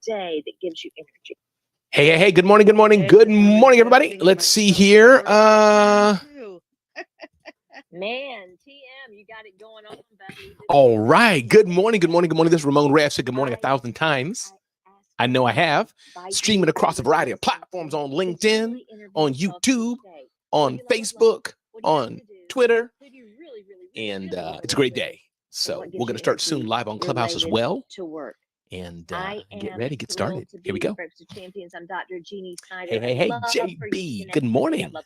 day that gives you energy. Hey, good morning, everybody. Let's see here. Man, TM, you got it going on, buddy. All right. Good morning. This is Ramon Ray. I've said good morning 1,000 times. I know I have. Streaming across a variety of platforms on LinkedIn, on YouTube, on Facebook, on Twitter. And it's a great day. So we're going to start soon live on Clubhouse as well. And get ready, get started. Here we go. Breakfast of Champions. I'm Dr. Jeannie Snyder. Hey, JB. Good morning. Love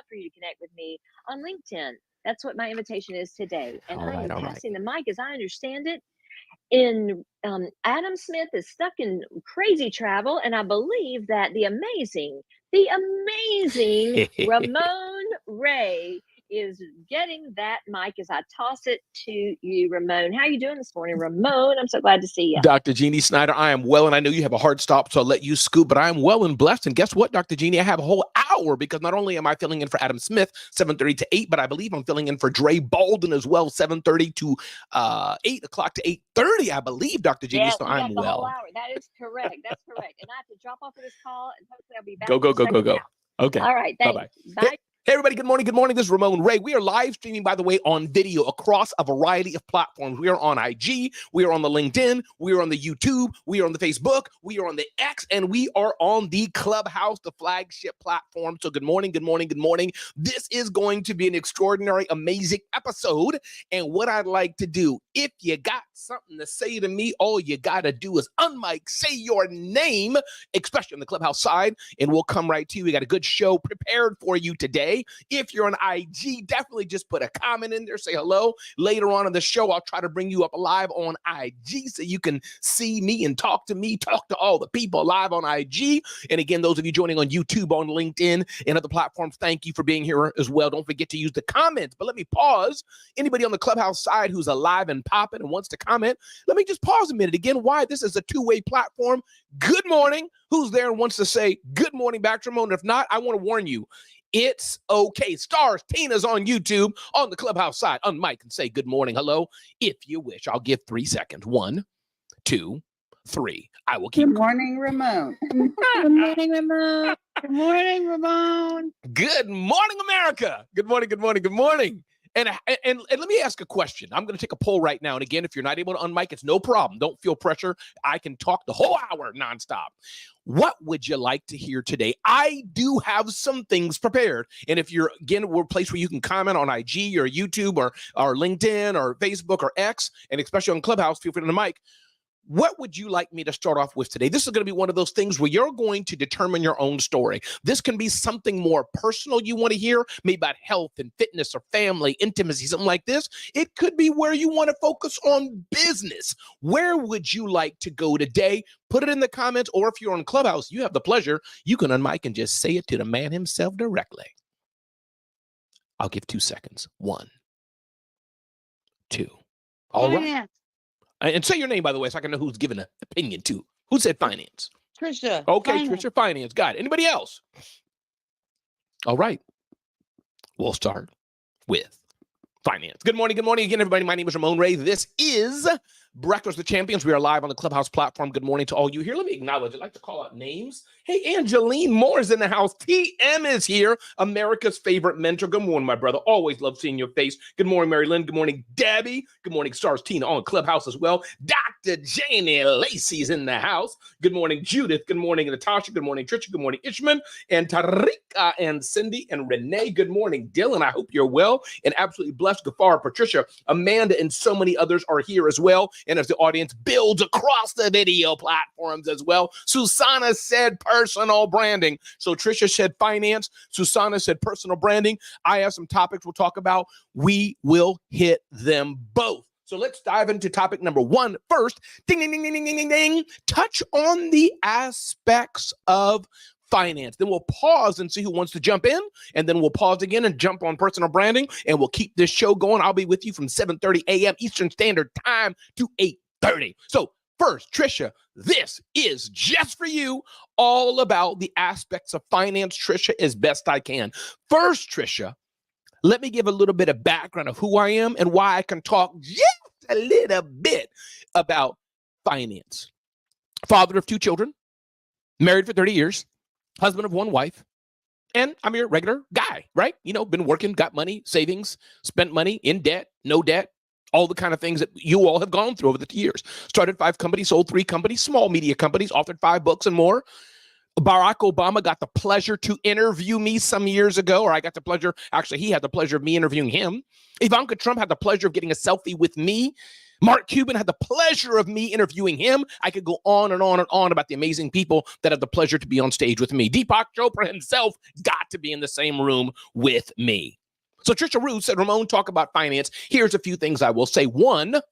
for you to connect with me on LinkedIn. That's what my invitation is today. And I am passing the mic, as I understand it, in Adam Smith is stuck in crazy travel, and I believe that the amazing Ramon Ray is getting that mic as I toss it to you, Ramon. How are you doing this morning, Ramon? I'm so glad to see you. Dr. Jeannie Snyder, I am well, and I know you have a hard stop, so I'll let you scoop, but I am well and blessed. And guess what, Dr. Jeannie? I have a whole hour, because not only am I filling in for Adam Smith, 7:30 to 8, but I believe I'm filling in for Dre Baldwin as well, 7:30 to 8 o'clock to 8:30, I believe, Dr. Jeannie, yes, so I'm well. Whole hour. That is correct. That's correct. And I have to drop off of this call, and hopefully I'll be back. Go. Okay. All right. Thanks. Bye-bye. Bye. Hey, everybody. Good morning. This is Ramon Ray. We are live streaming, by the way, on video across a variety of platforms. We are on IG. We are on the LinkedIn. We are on the YouTube. We are on the Facebook. We are on the X. And we are on the Clubhouse, the flagship platform. So good morning. This is going to be an extraordinary, amazing episode. And what I'd like to do, if you got something to say to me, all you got to do is unmic, say your name, especially on the Clubhouse side, and we'll come right to you. We got a good show prepared for you today. If you're on IG, definitely just put a comment in there, say hello. Later on in the show, I'll try to bring you up live on IG so you can see me and talk to all the people live on IG. And again, those of you joining on YouTube, on LinkedIn, and other platforms, thank you for being here as well. Don't forget to use the comments. But let me pause. Anybody on the Clubhouse side who's alive and popping and wants to comment, let me just pause a minute. Again, why this is a two-way platform. Good morning. Who's there and wants to say good morning back to Ramon? If not, I want to warn you. It's okay. Stars, Tina's on YouTube, on the Clubhouse side. Unmic and say good morning, hello, if you wish. I'll give 3 seconds. 1, 2, 3. I will keep. Good morning, Ramon. Good morning, Ramon. Good morning, Ramon. Good morning, America. Good morning. And let me ask a question. I'm going to take a poll right now. And again, if you're not able to unmic, it's no problem. Don't feel pressure. I can talk the whole hour nonstop. What would you like to hear today? I do have some things prepared. And if you're, again, we're a place where you can comment on IG or YouTube or LinkedIn or Facebook or X, and especially on Clubhouse, feel free to the mic. What would you like me to start off with today? This is going to be one of those things where you're going to determine your own story. This can be something more personal you want to hear, maybe about health and fitness or family, intimacy, something like this. It could be where you want to focus on business. Where would you like to go today? Put it in the comments, or if you're on Clubhouse, you have the pleasure, you can unmic and just say it to the man himself directly. I'll give 2 seconds. 1, 2. All right. And say your name, by the way, so I can know who's giving an opinion to. Who said finance? Trisha. Okay, Finance. Trisha, finance. Got it. Anybody else? All right. We'll start with finance. Good morning again, everybody. My name is Ramon Ray. This is Breakfast of Champions. We are live on the Clubhouse platform. Good morning to all you here. Let me acknowledge. I'd like to call out names. Hey, Angeline Moore is in the house. TM is here. America's favorite mentor. Good morning, my brother. Always love seeing your face. Good morning, Mary Lynn. Good morning, Debbie. Good morning, Stars Tina on Clubhouse as well. Dr. Janie Lacey's in the house. Good morning, Judith. Good morning, Natasha. Good morning, Trisha. Good morning, Ishman and Tarika and Cindy and Renee. Good morning, Dylan. I hope you're well and absolutely blessed. Gafar, Patricia, Amanda, and so many others are here as well. And as the audience builds across the video platforms as well, Susanna said personal branding. So Trisha said finance. Susanna said personal branding. I have some topics we'll talk about. We will hit them both. So let's dive into topic number 1 first. Ding, ding, ding, ding, ding, ding, ding. Touch on the aspects of finance. Then we'll pause and see who wants to jump in. And then we'll pause again and jump on personal branding. And we'll keep this show going. I'll be with you from 7:30 a.m. Eastern Standard Time to 8:30. So first, Trisha, this is just for you, all about the aspects of finance, Trisha, as best I can. First, Trisha, let me give a little bit of background of who I am and why I can talk just a little bit about finance. father of 2 children, married for 30 years, husband of 1 wife. And I'm your regular guy, right? Been working, got money, savings, spent money, in debt, no debt, all the kind of things that you all have gone through over the years. Started 5 companies, sold 3 companies, small media companies, authored 5 books and more. Barack Obama got the pleasure to interview me some years ago, or I got the pleasure, actually, he had the pleasure of me interviewing him. Ivanka Trump had the pleasure of getting a selfie with me. Mark Cuban had the pleasure of me interviewing him. I could go on and on and on about the amazing people that have the pleasure to be on stage with me. Deepak Chopra himself got to be in the same room with me. So Trisha Rue said, Ramon, talk about finance. Here's a few things I will say. 1,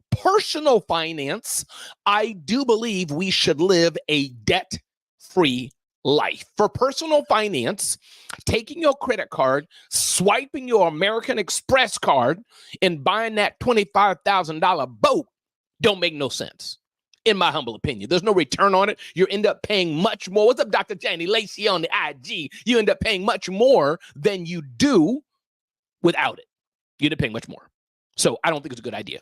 personal finance. I do believe we should live a debt-free life. For personal finance, taking your credit card, swiping your American Express card, and buying that $25,000 boat don't make no sense, in my humble opinion. There's no return on it. You end up paying much more. What's up, Dr. Janie Lacey on the IG? You end up paying much more than you do without it. You end up paying much more. So I don't think it's a good idea.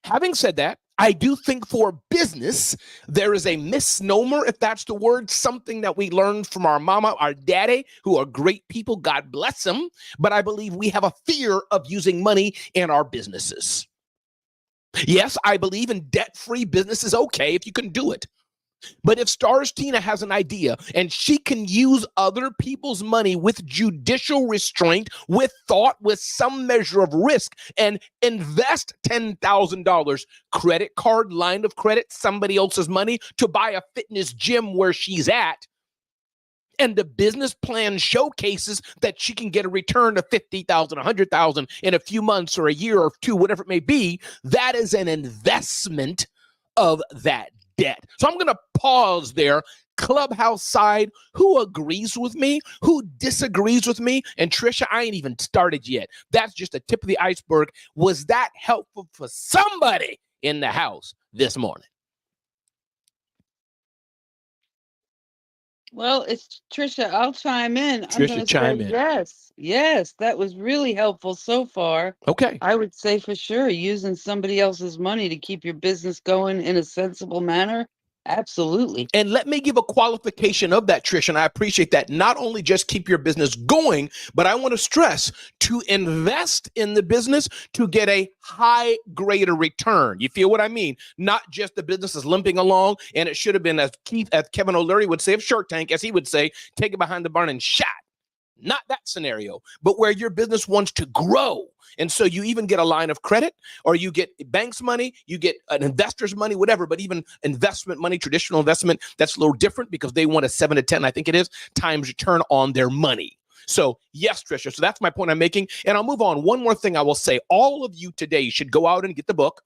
Having said that, I do think for business, there is a misnomer, if that's the word, something that we learned from our mama, our daddy, who are great people, God bless them. But I believe we have a fear of using money in our businesses. Yes, I believe in debt-free business is okay if you can do it. But if Stars Tina has an idea and she can use other people's money with judicial restraint, with thought, with some measure of risk, and invest $10,000 credit card, line of credit, somebody else's money to buy a fitness gym where she's at, and the business plan showcases that she can get a return of $50,000, $100,000 in a few months or a year or 2, whatever it may be, that is an investment of that debt. So I'm going to pause there. Clubhouse side, who agrees with me? Who disagrees with me? And Trisha, I ain't even started yet. That's just the tip of the iceberg. Was that helpful for somebody in the house this morning? Well, it's Trisha. I'll chime in. Trisha, chime in. Yes, that was really helpful so far. Okay. I would say for sure using somebody else's money to keep your business going in a sensible manner. Absolutely. And let me give a qualification of that, Trish, and I appreciate that. Not only just keep your business going, but I want to stress to invest in the business to get a high grade of return. You feel what I mean? Not just the business is limping along, and it should have been, as Kevin O'Leary would say of Shark Tank, as he would say, take it behind the barn and shot. Not that scenario, but where your business wants to grow. And so you even get a line of credit, or you get bank's money, you get an investor's money, whatever, but even investment money, traditional investment, that's a little different because they want a 7 to 10, I think it is, times return on their money. So yes, Trisha, so that's my point I'm making. And I'll move on. One more thing I will say, all of you today should go out and get the book,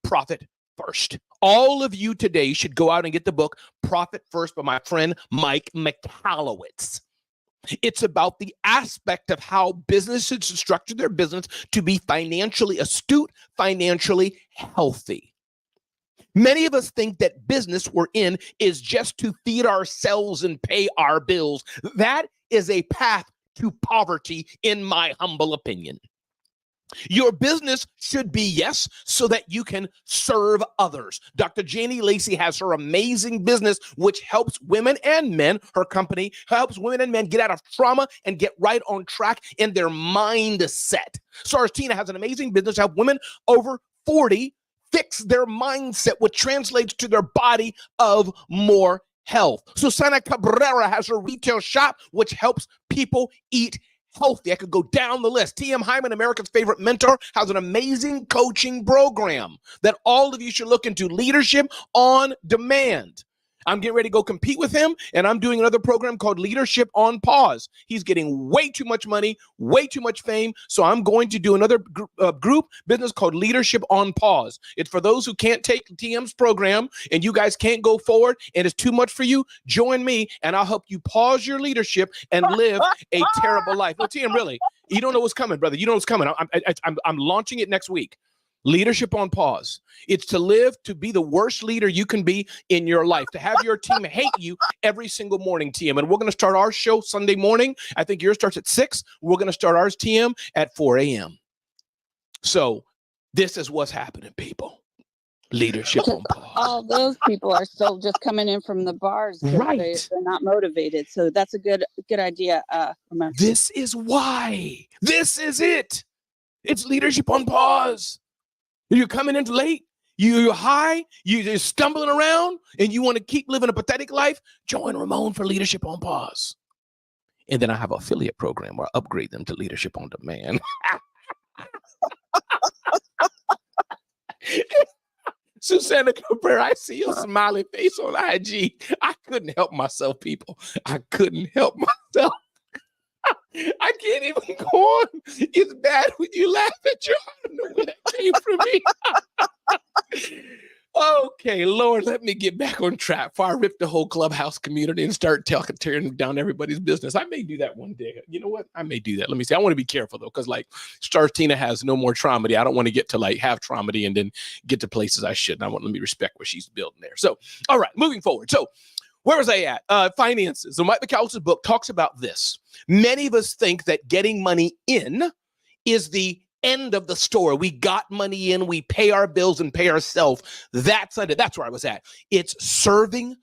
Profit First. All of you today should go out and get the book, Profit First, by my friend Mike Michalowicz. It's about the aspect of how businesses structure their business to be financially astute, financially healthy. Many of us think that business we're in is just to feed ourselves and pay our bills. That is a path to poverty, in my humble opinion. Your business should be, yes, so that you can serve others. Dr. Janie Lacey has her amazing business, which helps women and men, her company helps women and men get out of trauma and get right on track in their mindset. Stars Tina has an amazing business to help women over 40 fix their mindset, which translates to their body of more health. Susana Cabrera has her retail shop, which helps people eat healthy. I could go down the list. TM Hyman, America's favorite mentor, has an amazing coaching program that all of you should look into. Leadership on Demand. I'm getting ready to go compete with him, and I'm doing another program called Leadership on Pause. He's getting way too much money, way too much fame, so I'm going to do another group business called Leadership on Pause. It's for those who can't take TM's program, and you guys can't go forward, and it's too much for you. Join me, and I'll help you pause your leadership and live a terrible life. No, TM, really, you don't know what's coming, brother. You know what's coming. I'm launching it next week. Leadership on Pause. It's to live to be the worst leader you can be in your life, to have your team hate you every single morning, TM. And we're going to start our show Sunday morning. I think yours starts at 6. We're going to start ours, TM, at 4 a.m. So this is what's happening, people. Leadership on pause. All those people are still just coming in from the bars. Right. They're not motivated. So that's a good idea. Ramon. This is why. This is it. It's leadership on pause. You're coming in late. You're high. You're stumbling around, and you want to keep living a pathetic life. Join Ramon for leadership on pause. And then I have an affiliate program where I upgrade them to leadership on demand. Susanna Cabrera, I see your smiley face on IG. I couldn't help myself, people. I couldn't help myself. I can't even go on. It's bad when you laugh at your heart. I don't know where that came from me. Okay, Lord, let me get back on track before I rip the whole Clubhouse community and start tearing down everybody's business. I may do that one day. You know what? I may do that. Let me see. I want to be careful, though, because like Stars Tina has no more traumedy. I don't want to get to like have traumedy and then get to places I shouldn't. Let me respect what she's building there. So, all right, moving forward. So, where was I at? Finances. So Mike McAllister's book talks about this. Many of us think that getting money in is the end of the story. We got money in, we pay our bills and pay ourselves. That's where I was at. It's serving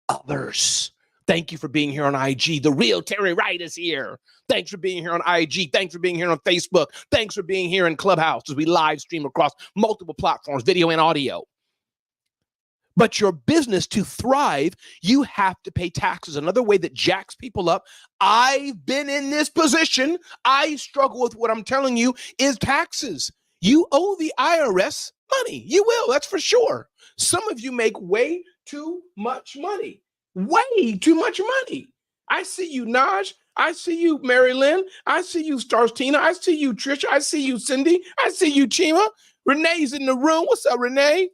others. Thank you for being here on IG. The real Terry Wright is here. Thanks for being here on IG. Thanks for being here on Facebook. Thanks for being here in Clubhouse as we live stream across multiple platforms, video and audio. But your business to thrive, you have to pay taxes. Another way that jacks people up, I've been in this position. I struggle with what I'm telling you is taxes. You owe the IRS money. You will, that's for sure. Some of you make way too much money. Way too much money. I see you, Naj. I see you, Mary Lynn. I see you, Stars Tina. I see you, Trisha. I see you, Cindy. I see you, Chima. Renee's in the room. What's up, Renee?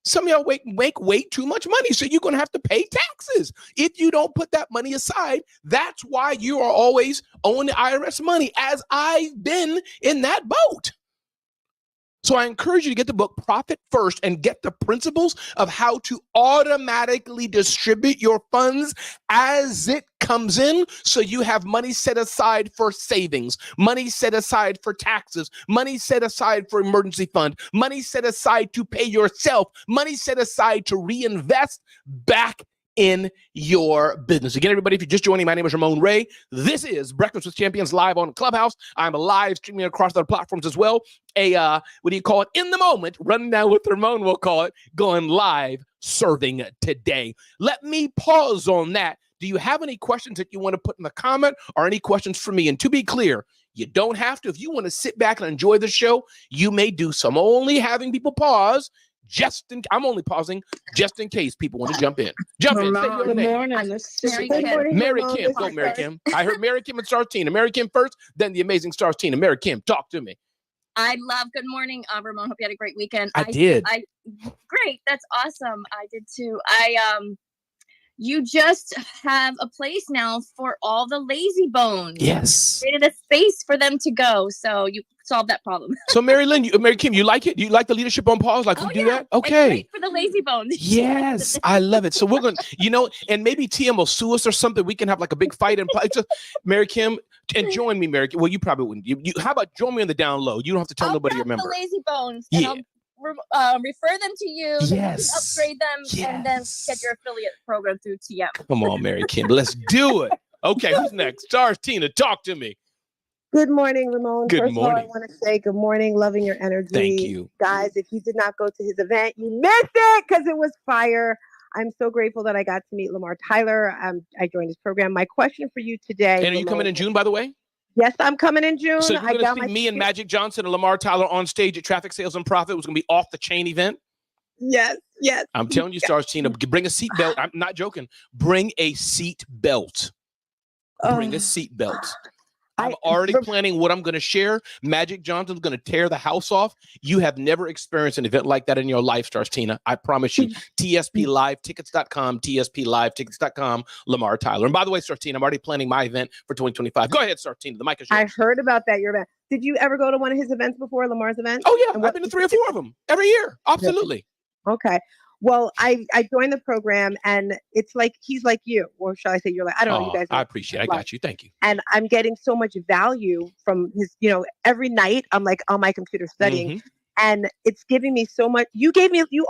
Some of y'all make way too much money, so you're going to have to pay taxes. If you don't put that money aside, that's why you are always owing the IRS money, as I've been in that boat. So I encourage you to get the book Profit First and get the principles of how to automatically distribute your funds as it comes in, so you have money set aside for savings, money set aside for taxes, money set aside for emergency fund, money set aside to pay yourself, money set aside to reinvest back in your business. Again, everybody, if you're just joining, my name is Ramon Ray. This is Breakfast with Champions live on Clubhouse. I'm live streaming across other platforms as well. What do you call it? In the moment, running down with Ramon, we'll call it, going live, serving today. Let me pause on that. Do you have any questions that you want to put in the comment, or any questions for me? And to be clear, you don't have to. If you want to sit back and enjoy the show, you may do so. I'm only having people pause. I'm only pausing just in case people want to jump in. Jump in. Say your name. Morning. This is Mary Kim. Mary Kim. Go, Mary Kim. I heard Mary Kim and Stars Tina. Mary Kim first, then the amazing Stars Tina. Mary Kim, talk to me. Good morning, Ramon. Hope you had a great weekend. I did. Great. That's awesome. I did too. You just have a place now for all the lazy bones. Yes. You created a space for them to go. So you solved that problem. So Mary Kim, you like it? You like the leadership on pause? Like we do that? Okay. It's great for the lazy bones. Yes, I love it. So we're going to, and maybe TM will sue us or something. We can have like a big fight and play. Mary Kim, and join me, Mary Kim. Well, you probably wouldn't. You how about join me on the down low? You don't have to tell nobody you remember. The lazy bones. Yeah. I'll refer them to you. Yes. Upgrade them and then get your affiliate program through TM. Come on, Mary Kim. Let's do it. Okay, who's next? Stars Tina, talk to me. Good morning, Ramon. Good morning. Of all, I want to say good morning, loving your energy. Thank you. Guys, if you did not go to his event, you missed it because it was fire. I'm so grateful that I got to meet Lamar Tyler. I joined his program. My question for you today. And are you coming in June, by the way? Yes, I'm coming in June. So you're going to see me and Magic Johnson and Lamar Tyler on stage at Traffic Sales and Profit. It was going to be off the chain event. Yes. I'm telling you, Stars Tina, bring a seat belt. I'm not joking. Bring a seat belt. Bring a seat belt. I'm already planning what I'm going to share. Magic Johnson's going to tear the house off. You have never experienced an event like that in your life, Stars Tina. I promise you. TSPLiveTickets.com, TSPLiveTickets.com, Lamar Tyler. And by the way, Stars Tina, I'm already planning my event for 2025. Go ahead, Stars Tina. The mic is yours. I heard about that, your event. Did you ever go to one of his events before, Lamar's event? Oh, yeah. I've been to 3 or 4 of them every year. Absolutely. Okay. Well, I joined the program, and it's like he's like you, or shall I say you're like, I don't know, you guys. I appreciate it. I got you. Thank you. And I'm getting so much value from his, every night I'm like on my computer studying. And it's giving me so much. You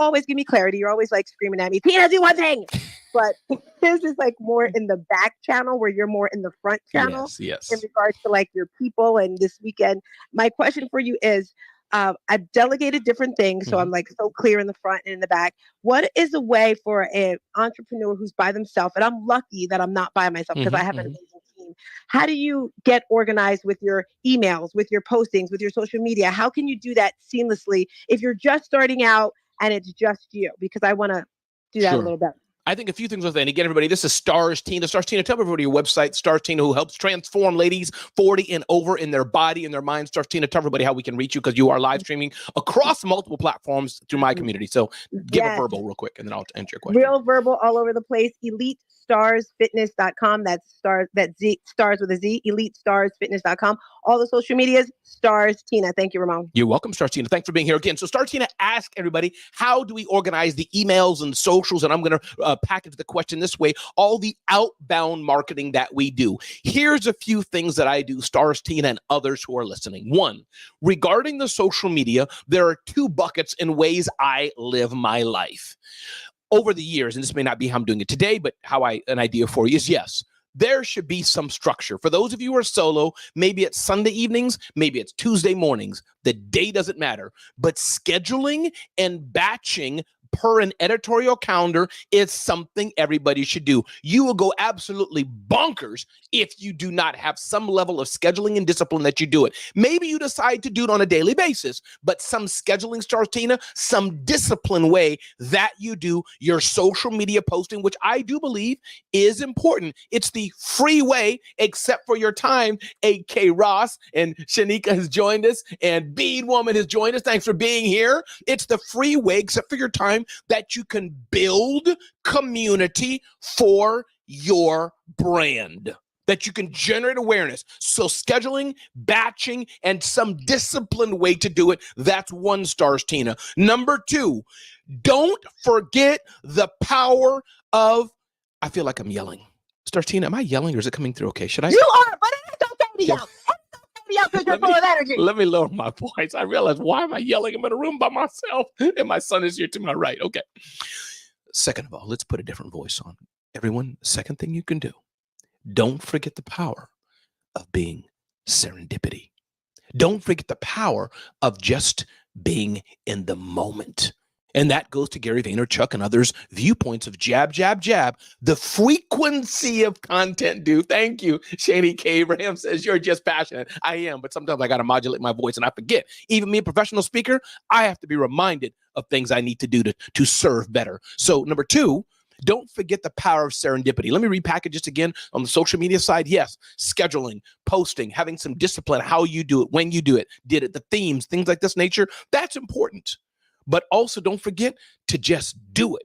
always give me clarity. You're always like screaming at me, Tina, do one thing. But this is like more in the back channel where you're more in the front channel. Yes. In regards to like your people. And this weekend, my question for you is, I've delegated different things. So I'm like so clear in the front and in the back. What is a way for an entrepreneur who's by themselves? And I'm lucky that I'm not by myself because I have an amazing team. How do you get organized with your emails, with your postings, with your social media? How can you do that seamlessly if you're just starting out and it's just you? Because I want to do that a little better. I think a few things with that. And again, everybody, this is Stars Tina. Stars Tina, tell everybody your website, Stars Tina, who helps transform ladies 40 and over in their body and their mind. Stars Tina, tell everybody how we can reach you because you are live streaming across multiple platforms through my community. So give a verbal real quick and then I'll answer your question. Real verbal all over the place. EliteStarsFitness.com. That's stars with a Z. EliteStarsFitness.com. All the social medias, Stars Tina. Thank you, Ramon. You're welcome, Stars Tina. Thanks for being here again. So Stars Tina, ask everybody, how do we organize the emails and socials? And I'm going to package the question this way, all the outbound marketing that we do. Here's a few things that I do, Stars Tina and others who are listening. One, regarding the social media, there are two buckets in ways I live my life. Over the years, and this may not be how I'm doing it today, but an idea for you is yes, there should be some structure. For those of you who are solo, maybe it's Sunday evenings, maybe it's Tuesday mornings. The day doesn't matter, but scheduling and batching per an editorial calendar is something everybody should do. You will go absolutely bonkers if you do not have some level of scheduling and discipline that you do it. Maybe you decide to do it on a daily basis, but some scheduling, Stars Tina, some discipline way that you do your social media posting, which I do believe is important. It's the free way, except for your time. A.K. Ross and Shanika has joined us, and Bead Woman has joined us. Thanks for being here. It's the free way, except for your time, that you can build community for your brand, that you can generate awareness. So scheduling, batching, and some disciplined way to do it. That's one, Stars Tina. Number two, don't forget the power of, I feel like I'm yelling. Stars Tina, am I yelling or is it coming through okay? Should I? You are, but it's okay to yell. Because you're full of energy. Let me lower my voice. I realize, why am I yelling? I'm in a room by myself and my son is here to my right. Okay. Second of all, let's put a different voice on. Everyone, second thing you can do, don't forget the power of being serendipity. Don't forget the power of just being in the moment. And that goes to Gary Vaynerchuk and others' viewpoints of jab, jab, jab. The frequency of content, dude. Thank you. Shani K. Abraham says, you're just passionate. I am, but sometimes I got to modulate my voice and I forget. Even me, a professional speaker, I have to be reminded of things I need to do to serve better. So number two, don't forget the power of serendipity. Let me repackage this again on the social media side. Yes, scheduling, posting, having some discipline, how you do it, when you do it, did it, the themes, things like this nature. That's important. But also don't forget to just do it.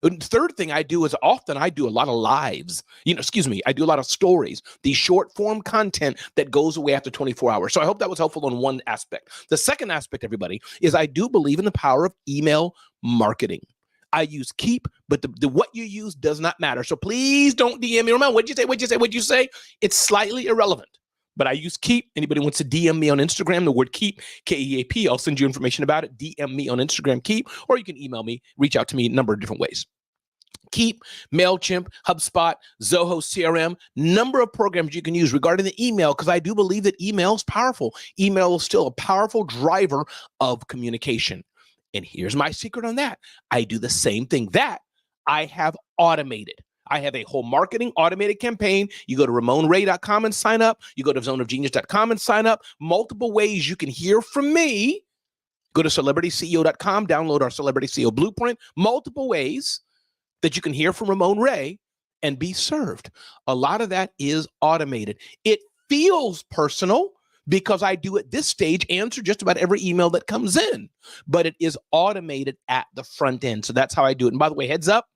And the third thing I do is often I do a lot of lives. I do a lot of stories, the short form content that goes away after 24 hours. So I hope that was helpful on one aspect. The second aspect, everybody, is I do believe in the power of email marketing. I use Keep, but the what you use does not matter. So please don't DM me. Ramon, what'd you say? It's slightly irrelevant. But I use Keep. Anybody wants to DM me on Instagram, the word Keep, K-E-A-P, I'll send you information about it. DM me on Instagram, Keep, or you can email me, reach out to me a number of different ways. Keep, MailChimp, HubSpot, Zoho CRM, number of programs you can use regarding the email, because I do believe that email is powerful. Email is still a powerful driver of communication. And here's my secret on that. I do the same thing that I have automated. I have a whole marketing automated campaign. You go to RamonRay.com and sign up. You go to zoneofgenius.com and sign up. Multiple ways you can hear from me. Go to CelebrityCEO.com, download our Celebrity CEO Blueprint. Multiple ways that you can hear from Ramon Ray and be served. A lot of that is automated. It feels personal because I do at this stage answer just about every email that comes in, but it is automated at the front end. So that's how I do it. And by the way, heads up,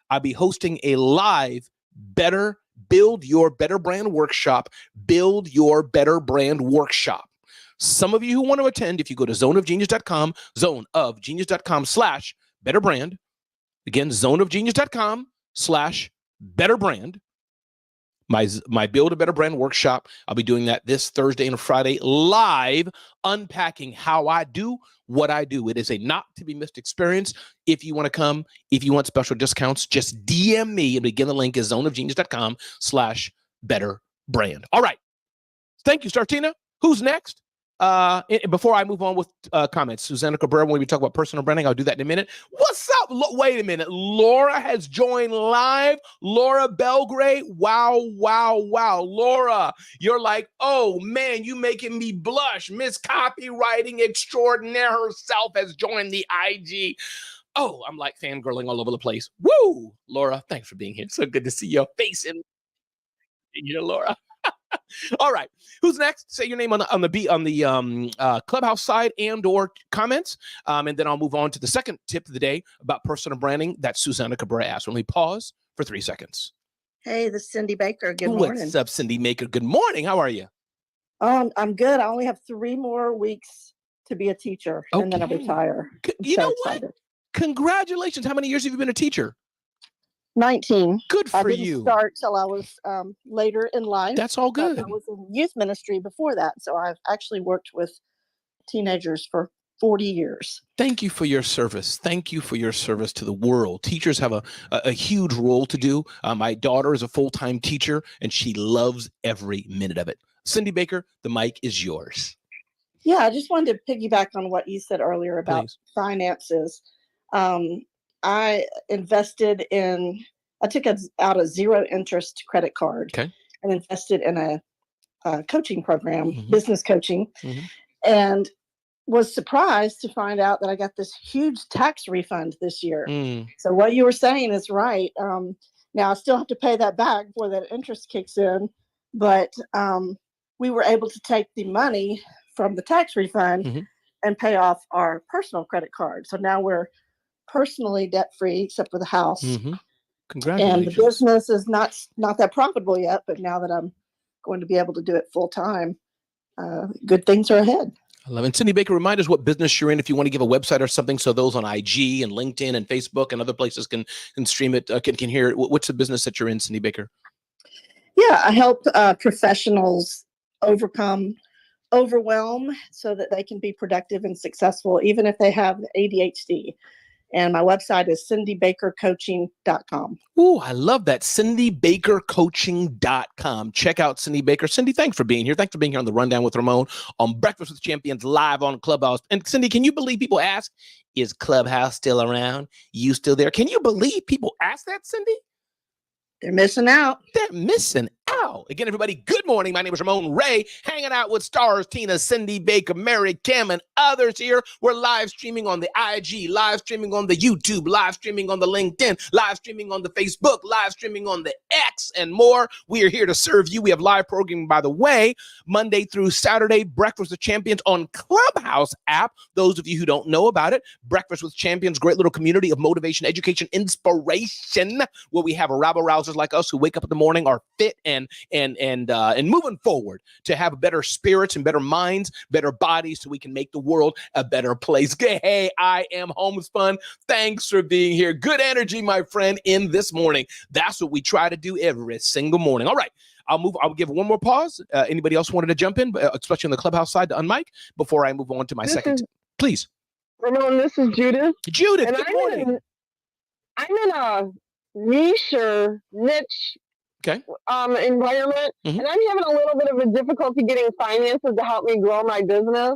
I'll be hosting a live Build Your Better Brand workshop. Build Your Better Brand workshop. Some of you who want to attend, if you go to zoneofgenius.com, zoneofgenius.com/betterbrand. Again, zoneofgenius.com/betterbrand. my Build a Better Brand workshop. I'll be doing that this Thursday and Friday live, unpacking how I do what I do. It is a not to be missed experience. If you want to come, if you want special discounts, just DM me. And again, the link is zoneofgenius.com/betterbrand. All right. Thank you, Startina. Who's next? Before I move on with comments, Susanna Cabrera, when we talk about personal branding, I'll do that in a minute. What's up? Wait a minute. Laura has joined live. Laura Belgrade. Wow. Laura, you're like, oh man, you making me blush. Miss Copywriting Extraordinaire herself has joined the IG. Oh, I'm like fangirling all over the place. Woo! Laura, thanks for being here. So good to see your face in here, Laura. All right, who's next? Say your name on the Clubhouse side and or comments, and then I'll move on to the second tip of the day about personal branding that Susanna Cabrera asked. Let me pause for 3 seconds. Hey, this is Cindy Baker. Good morning. What's up, Cindy Baker? Good morning. How are you? I'm good. I only have 3 more weeks to be a teacher, and then I'll retire. You know what? Congratulations. How many years have you been a teacher? 19. Good for I didn't you. start till I was later in life. That's all good. I was in youth ministry before that, so I've actually worked with teenagers for 40 years. Thank you for your service. Thank you for your service to the world. Teachers have a huge role to do. My daughter is a full-time teacher, and she loves every minute of it. Cindy Baker, the mic is yours. Yeah, I just wanted to piggyback on what you said earlier about finances. I invested I took out a 0 interest credit card and invested in a coaching program, business coaching, and was surprised to find out that I got this huge tax refund this year. So what you were saying is right. Now I still have to pay that back before that interest kicks in, but we were able to take the money from the tax refund and pay off our personal credit card. So now we're personally debt-free except for the house. Congratulations. And the business is not that profitable yet, but now that I'm going to be able to do it full time, good things are ahead. I love it. And Cindy Baker, remind us what business you're in if you want to give a website or something so those on IG and LinkedIn and Facebook and other places can stream it, can hear it. What's the business that you're in, Cindy Baker? Yeah, I help professionals overcome overwhelm so that they can be productive and successful, even if they have ADHD. And my website is cindybakercoaching.com. Ooh, I love that. cindybakercoaching.com. Check out Cindy Baker. Cindy, thanks for being here. Thanks for being here on the Rundown with Ramon on Breakfast with Champions live on Clubhouse. And Cindy, can you believe people ask, is Clubhouse still around? You still there? Can you believe people ask that, Cindy? They're missing out. They're missing out. Again, everybody, good morning. My name is Ramon Ray, hanging out with stars Tina, Cindy Baker, Mary Kim, and others here. We're live streaming on the IG, live streaming on the YouTube, live streaming on the LinkedIn, live streaming on the Facebook, live streaming on the X, and more. We are here to serve you. We have live programming, by the way, Monday through Saturday, Breakfast with Champions on Clubhouse app. Those of you who don't know about it, Breakfast with Champions, great little community of motivation, education, inspiration, where we have a rabble-rousers like us who wake up in the morning, are fit and moving forward to have better spirits and better minds, better bodies, so we can make the world a better place. Hey, I am Homespun. Thanks for being here. Good energy, my friend, in this morning. That's what we try to do every single morning. All right. I'll give one more pause. Anybody else wanted to jump in, especially on the Clubhouse side, to unmic before I move on to my second tip? Please. Ramon, this is Judith. Judith, and good morning. I'm in a niche environment, and I'm having a little bit of a difficulty getting finances to help me grow my business.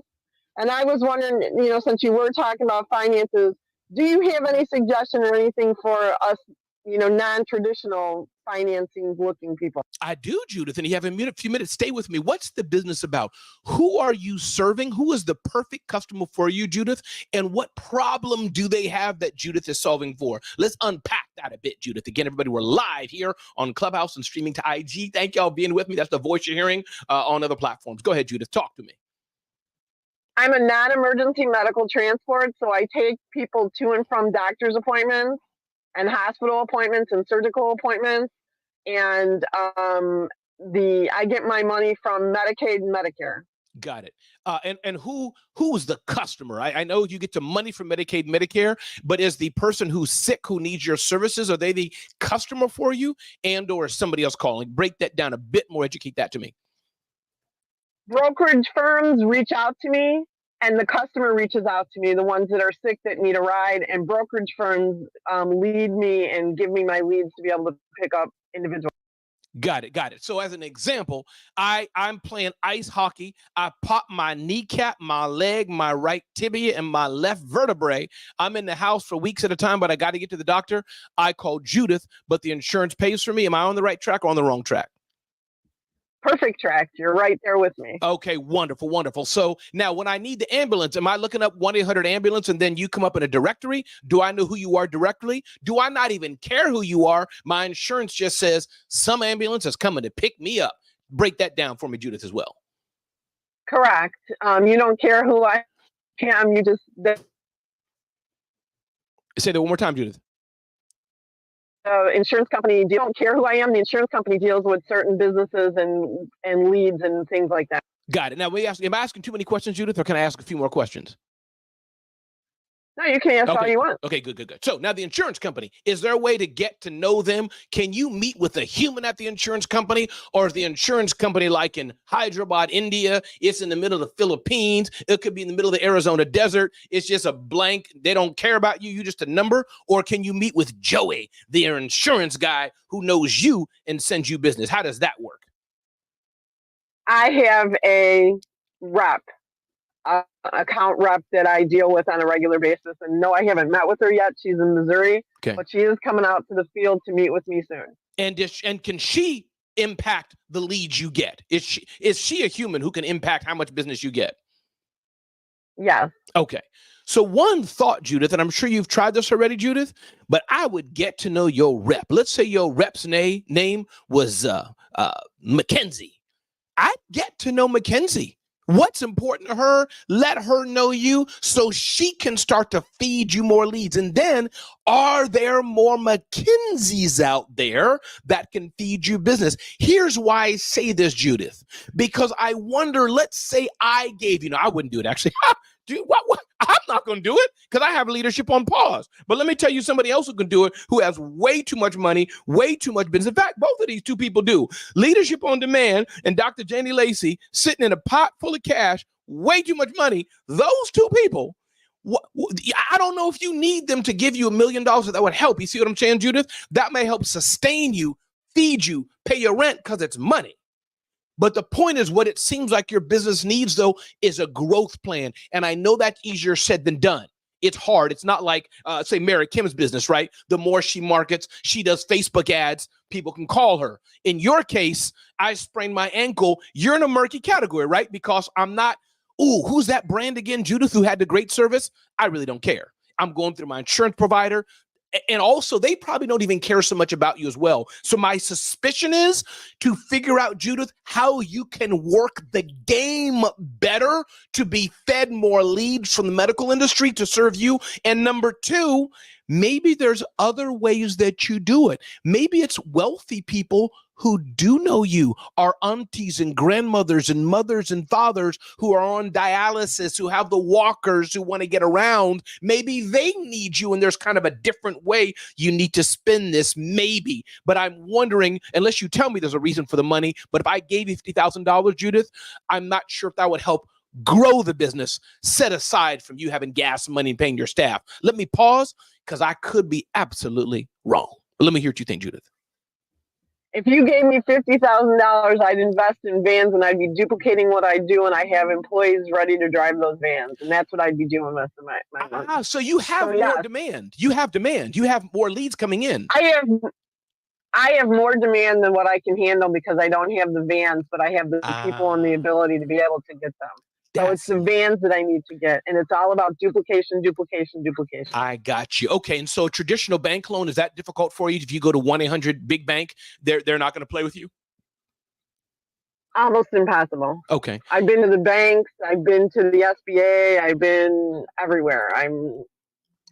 And I was wondering, since you were talking about finances, do you have any suggestion or anything for us, non-traditional financing looking people? I do, Judith, and you have a few minutes. Stay with me. What's the business about? Who are you serving? Who is the perfect customer for you, Judith? And what problem do they have that Judith is solving for? Let's unpack that a bit, Judith. Again, everybody, we're live here on Clubhouse and streaming to IG. Thank y'all being with me. That's the voice you're hearing on other platforms. Go ahead, Judith. Talk to me. I'm a non-emergency medical transport, so I take people to and from doctor's appointments and hospital appointments and surgical appointments. And I get my money from Medicaid and Medicare. Got it. And who's the customer? I know you get the money from Medicaid, Medicare, but is the person who's sick who needs your services, are they the customer for you, and or is somebody else calling? Break that down a bit more. Educate that to me. Brokerage firms reach out to me, and the customer reaches out to me, the ones that are sick that need a ride, and brokerage firms lead me and give me my leads to be able to pick up individuals. Got it. Got it. So as an example, I'm playing ice hockey. I pop my kneecap, my leg, my right tibia, and my left vertebrae. I'm in the house for weeks at a time, but I got to get to the doctor. I call Judith, but the insurance pays for me. Am I on the right track or on the wrong track? Perfect track. You're right there with me. Okay, wonderful, wonderful. So now when I need the ambulance, am I looking up 1-800-ambulance and then you come up in a directory? Do I know who you are directly? Do I not even care who you are? My insurance just says some ambulance is coming to pick me up. Break that down for me, Judith, as well. Correct. You don't care who I am. You just... Say that one more time, Judith. Insurance company, you don't care who I am. The insurance company deals with certain businesses and leads and things like that. Got it. Now, am I asking too many questions, Judith, or can I ask a few more questions? No, you can ask all you want. Okay, good. So now the insurance company, is there a way to get to know them? Can you meet with a human at the insurance company, or is the insurance company like in Hyderabad, India? It's in the middle of the Philippines. It could be in the middle of the Arizona desert. It's just a blank. They don't care about you. You're just a number. Or can you meet with Joey, the insurance guy who knows you and sends you business? How does that work? I have a rep. Account rep that I deal with on a regular basis. And no, I haven't met with her yet. She's in Missouri, but she is coming out to the field to meet with me soon. And can she impact the leads you get? Is she a human who can impact how much business you get? Yes. Okay. So one thought, Judith, and I'm sure you've tried this already, Judith, but I would get to know your rep. Let's say your rep's name was Mackenzie. I'd get to know Mackenzie. What's important to her? Let her know you so she can start to feed you more leads. And then, are there more Mackenzies out there that can feed you business? Here's why I say this, Judith, because I wonder, let's say I gave you, no, I wouldn't do it actually. Dude, what? I'm not going to do it because I have leadership on pause. But let me tell you somebody else who can do it, who has way too much money, way too much business. In fact, both of these two people do. Leadership on Demand and Dr. Janie Lacey sitting in a pot full of cash, way too much money. Those two people, I don't know if you need them to give you $1 million that would help. You see what I'm saying, Judith? That may help sustain you, feed you, pay your rent because it's money. But the point is, what it seems like your business needs, though, is a growth plan. And I know that's easier said than done. It's hard. It's not like, say, Mary Kim's business, right? The more she markets, she does Facebook ads, people can call her. In your case, I sprained my ankle. You're in a murky category, right? Because I'm not, who's that brand again, Judith, who had the great service? I really don't care. I'm going through my insurance provider. And also, they probably don't even care so much about you as well. So my suspicion is to figure out, Judith, how you can work the game better to be fed more leads from the medical industry to serve you. And number two, maybe there's other ways that you do it. Maybe it's wealthy people who do know you, our aunties and grandmothers and mothers and fathers who are on dialysis, who have the walkers, who want to get around. Maybe they need you, and there's kind of a different way you need to spend this, maybe. But I'm wondering, unless you tell me there's a reason for the money, but if I gave you $50,000, Judith, I'm not sure if that would help grow the business, set aside from you having gas money and paying your staff. Let me pause, because I could be absolutely wrong. But let me hear what you think, Judith. If you gave me $50,000, I'd invest in vans and I'd be duplicating what I do, and I have employees ready to drive those vans, and that's what I'd be doing with my money. So you have more demand. You have demand. You have more leads coming in. I have more demand than what I can handle because I don't have the vans, but I have the people and the ability to be able to get them. So it's the vans that I need to get, and it's all about duplication. I got you. Okay, and so a traditional bank loan, is that difficult for you? If you go to 1-800 Big Bank, they're not going to play with you? Almost impossible. Okay. I've been to the banks. I've been to the SBA. I've been everywhere.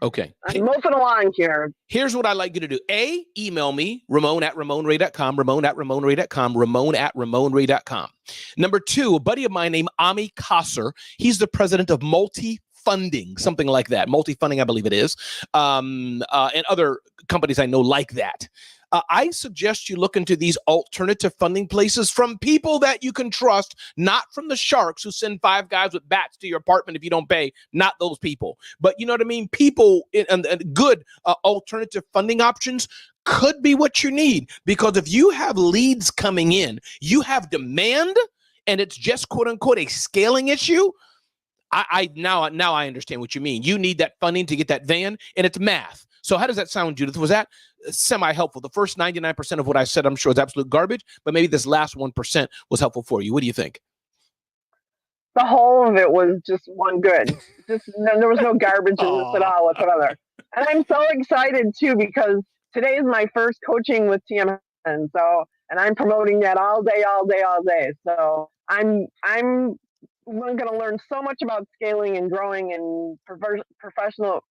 Okay. I'm mowing the lawn here. Here's what I'd like you to do. A, email me, Ramon@RamonRay.com, Ramon@RamonRay.com, Ramon@RamonRay.com. Number 2, a buddy of mine named Ami Kasser. He's the president of Multi-Funding, something like that. Multi-Funding, I believe it is. And other companies I know like that. I suggest you look into these alternative funding places from people that you can trust, not from the sharks who send 5 guys with bats to your apartment if you don't pay, not those people. But you know what I mean? People and good alternative funding options could be what you need, because if you have leads coming in, you have demand, and it's just quote unquote a scaling issue. Now I understand what you mean. You need that funding to get that van, and it's math. So how does that sound, Judith? Was that semi-helpful? The first 99% of what I said, I'm sure, is absolute garbage, but maybe this last 1% was helpful for you. What do you think? The whole of it was just one good. There was no garbage in this at all whatsoever. And I'm so excited too, because today is my first coaching with TMN. And I'm promoting that all day. So I'm going to learn so much about scaling and growing and personal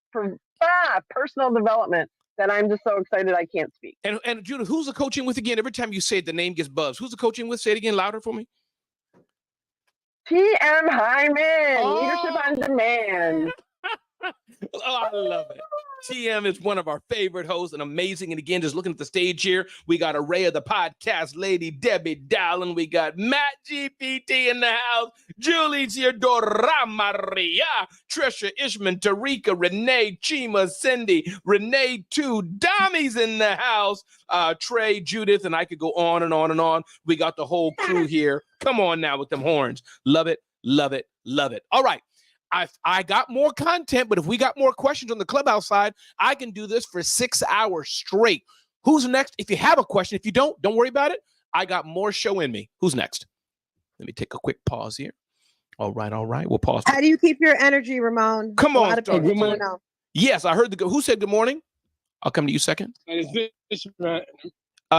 development that I'm just so excited I can't speak. And Judith, who's the coaching with again? Every time you say it, the name gets buzzed. Who's the coaching with? Say it again louder for me. TM Hyman, Leadership on Demand. I love it. TM is one of our favorite hosts and amazing. And again, just looking at the stage here, we got Array of the podcast lady, Debbie Dowling. We got Matt GPT in the house. Julie's here, Dora Maria, Trisha Ishman, Tarika, Renee, Chima, Cindy, Renee 2, Dommy's in the house. Trey, Judith, and I could go on and on and on. We got the whole crew here. Come on now with them horns. Love it, love it, love it. All right. I got more content, but if we got more questions on the Clubhouse side, I can do this for 6 hours straight. Who's next? If you have a question, if you don't worry about it. I got more show in me. Who's next? Let me take a quick pause here. All right. We'll pause. How do you keep your energy, Ramon? Come on. Good morning. Yes, I heard who said good morning? I'll come to you second.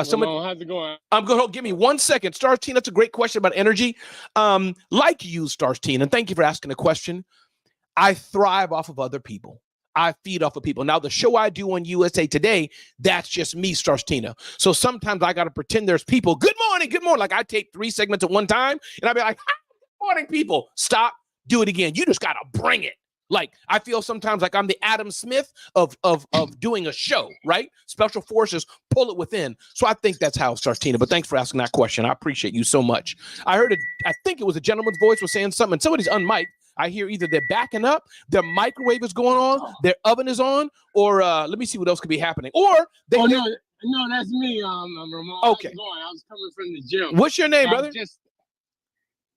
Somebody, how's it going? I'm good. Give me 1 second. Stars Teen, that's a great question about energy. Like you, Stars Teen, and thank you for asking the question. I thrive off of other people. I feed off of people. Now, the show I do on USA Today, that's just me, Stars Tina. So sometimes I got to pretend there's people. Good morning. Like I take 3 segments at one time, and I'll be like, good morning, people. Stop. Do it again. You just got to bring it. Like, I feel sometimes like I'm the Adam Smith of doing a show, right? Special forces pull it within. So I think that's how it starts, Tina. But thanks for asking that question. I appreciate you so much. I think it was a gentleman's voice was saying something. Somebody's unmiked. I hear either they're backing up, their microwave is going on, their oven is on, or let me see what else could be happening. Or they. No, that's me. Ramon. Okay. I was coming from the gym. What's your name, brother?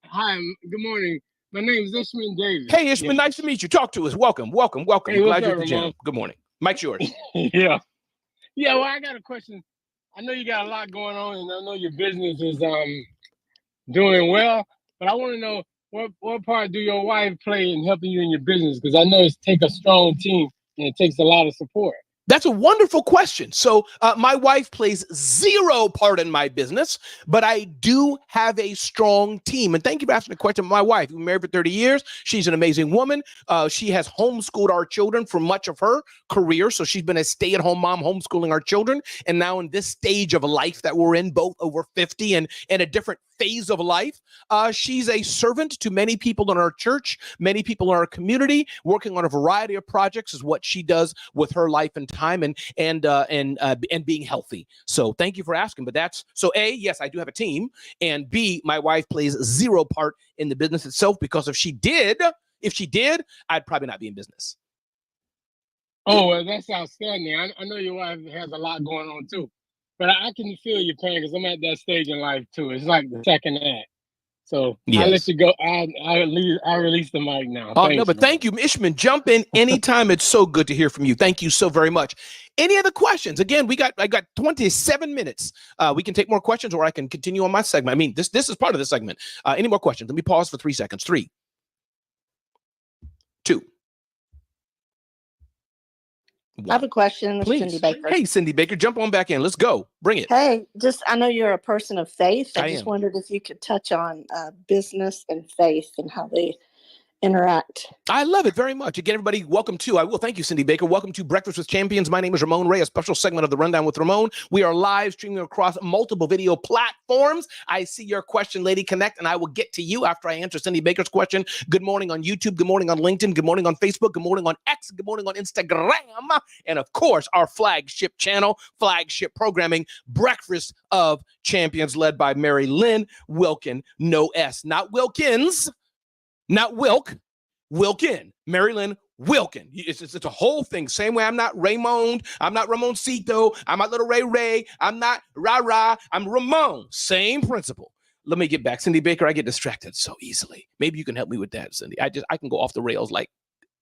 Hi. Good morning. My name is Ishman Davis. Hey, Ishman, nice to meet you. Talk to us. Welcome. Hey, Glad you're at the gym. Good morning. Mike's yours. Yeah. Well, I got a question. I know you got a lot going on, and I know your business is doing well, but I want to know what part do your wife play in helping you in your business? Because I know it takes a strong team and it takes a lot of support. That's a wonderful question. So my wife plays 0 part in my business, but I do have a strong team. And thank you for asking the question. My wife, we've been married for 30 years. She's an amazing woman. She has homeschooled our children for much of her career. So she's been a stay-at-home mom homeschooling our children. And now in this stage of life that we're in, both over 50 and a different phase of life, she's a servant to many people in our church, many people in our community, working on a variety of projects is what she does with her life and time and being healthy. So thank you for asking. But that's so A, yes, I do have a team, and B, my wife plays 0 part in the business itself, because if she did, I'd probably not be in business. Oh, well, that's outstanding. I know your wife has a lot going on too. But I can feel your pain because I'm at that stage in life too. It's like the second act. So yes. I'll let you go. I release the mic now. Oh, no, but thank you, Ishman. Jump in anytime. It's so good to hear from you. Thank you so very much. Any other questions? Again, I got 27 minutes. We can take more questions, or I can continue on my segment. I mean, this is part of the segment. Any more questions? Let me pause for 3 seconds. 3, 2. I have a question. Please. Cindy Baker. Hey, Cindy Baker, jump on back in. Let's go. Bring it. Hey, I know you're a person of faith. I am. just wondered if you could touch on business and faith and how they interact. I love it very much. Again, everybody, welcome to, I will thank you, Cindy Baker. Welcome to Breakfast with Champions. My name is Ramon Ray, a special segment of the Rundown with Ramon. We are live streaming across multiple video platforms. I see your question, Lady Connect, and I will get to you after I answer Cindy Baker's question. Good morning on YouTube. Good morning on LinkedIn. Good morning on Facebook. Good morning on X. Good morning on Instagram. And of course, our flagship channel, flagship programming, Breakfast of Champions, led by Mary Lynn Wilkin, no S, not Wilkins, not Wilkin, Mary Lynn Wilkin. It's a whole thing. Same way I'm not Ramon. I'm not Ramoncito. I'm not Little Ray. I'm not Ra. I'm Ramon. Same principle. Let me get back. Cindy Baker, I get distracted so easily. Maybe you can help me with that, Cindy. I can go off the rails like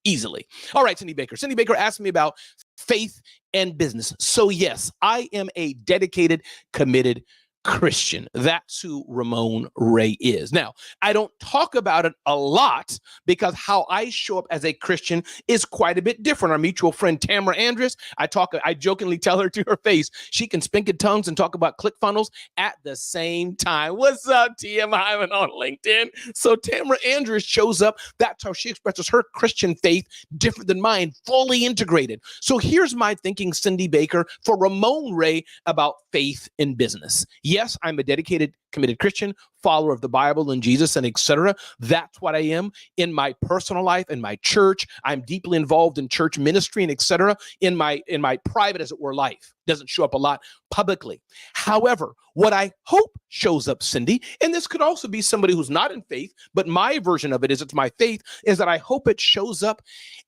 easily. All right, Cindy Baker. Cindy Baker asked me about faith and business. So yes, I am a dedicated, committed Christian. That's who Ramon Ray is. Now, I don't talk about it a lot because how I show up as a Christian is quite a bit different. Our mutual friend Tamara Andrus, I jokingly tell her to her face, she can speak in tongues and talk about ClickFunnels at the same time. What's up, TM Hyman on LinkedIn? So Tamara Andrus shows up. That's how she expresses her Christian faith, different than mine, fully integrated. So here's my thinking, Cindy Baker, for Ramon Ray about faith in business. Yes, I'm a dedicated, committed Christian, follower of the Bible and Jesus and etc. That's what I am in my personal life, in my church. I'm deeply involved in church ministry and etc. In my private, as it were, life. Doesn't show up a lot publicly. However, what I hope shows up, Cindy, and this could also be somebody who's not in faith, but my version of it is it's my faith, is that I hope it shows up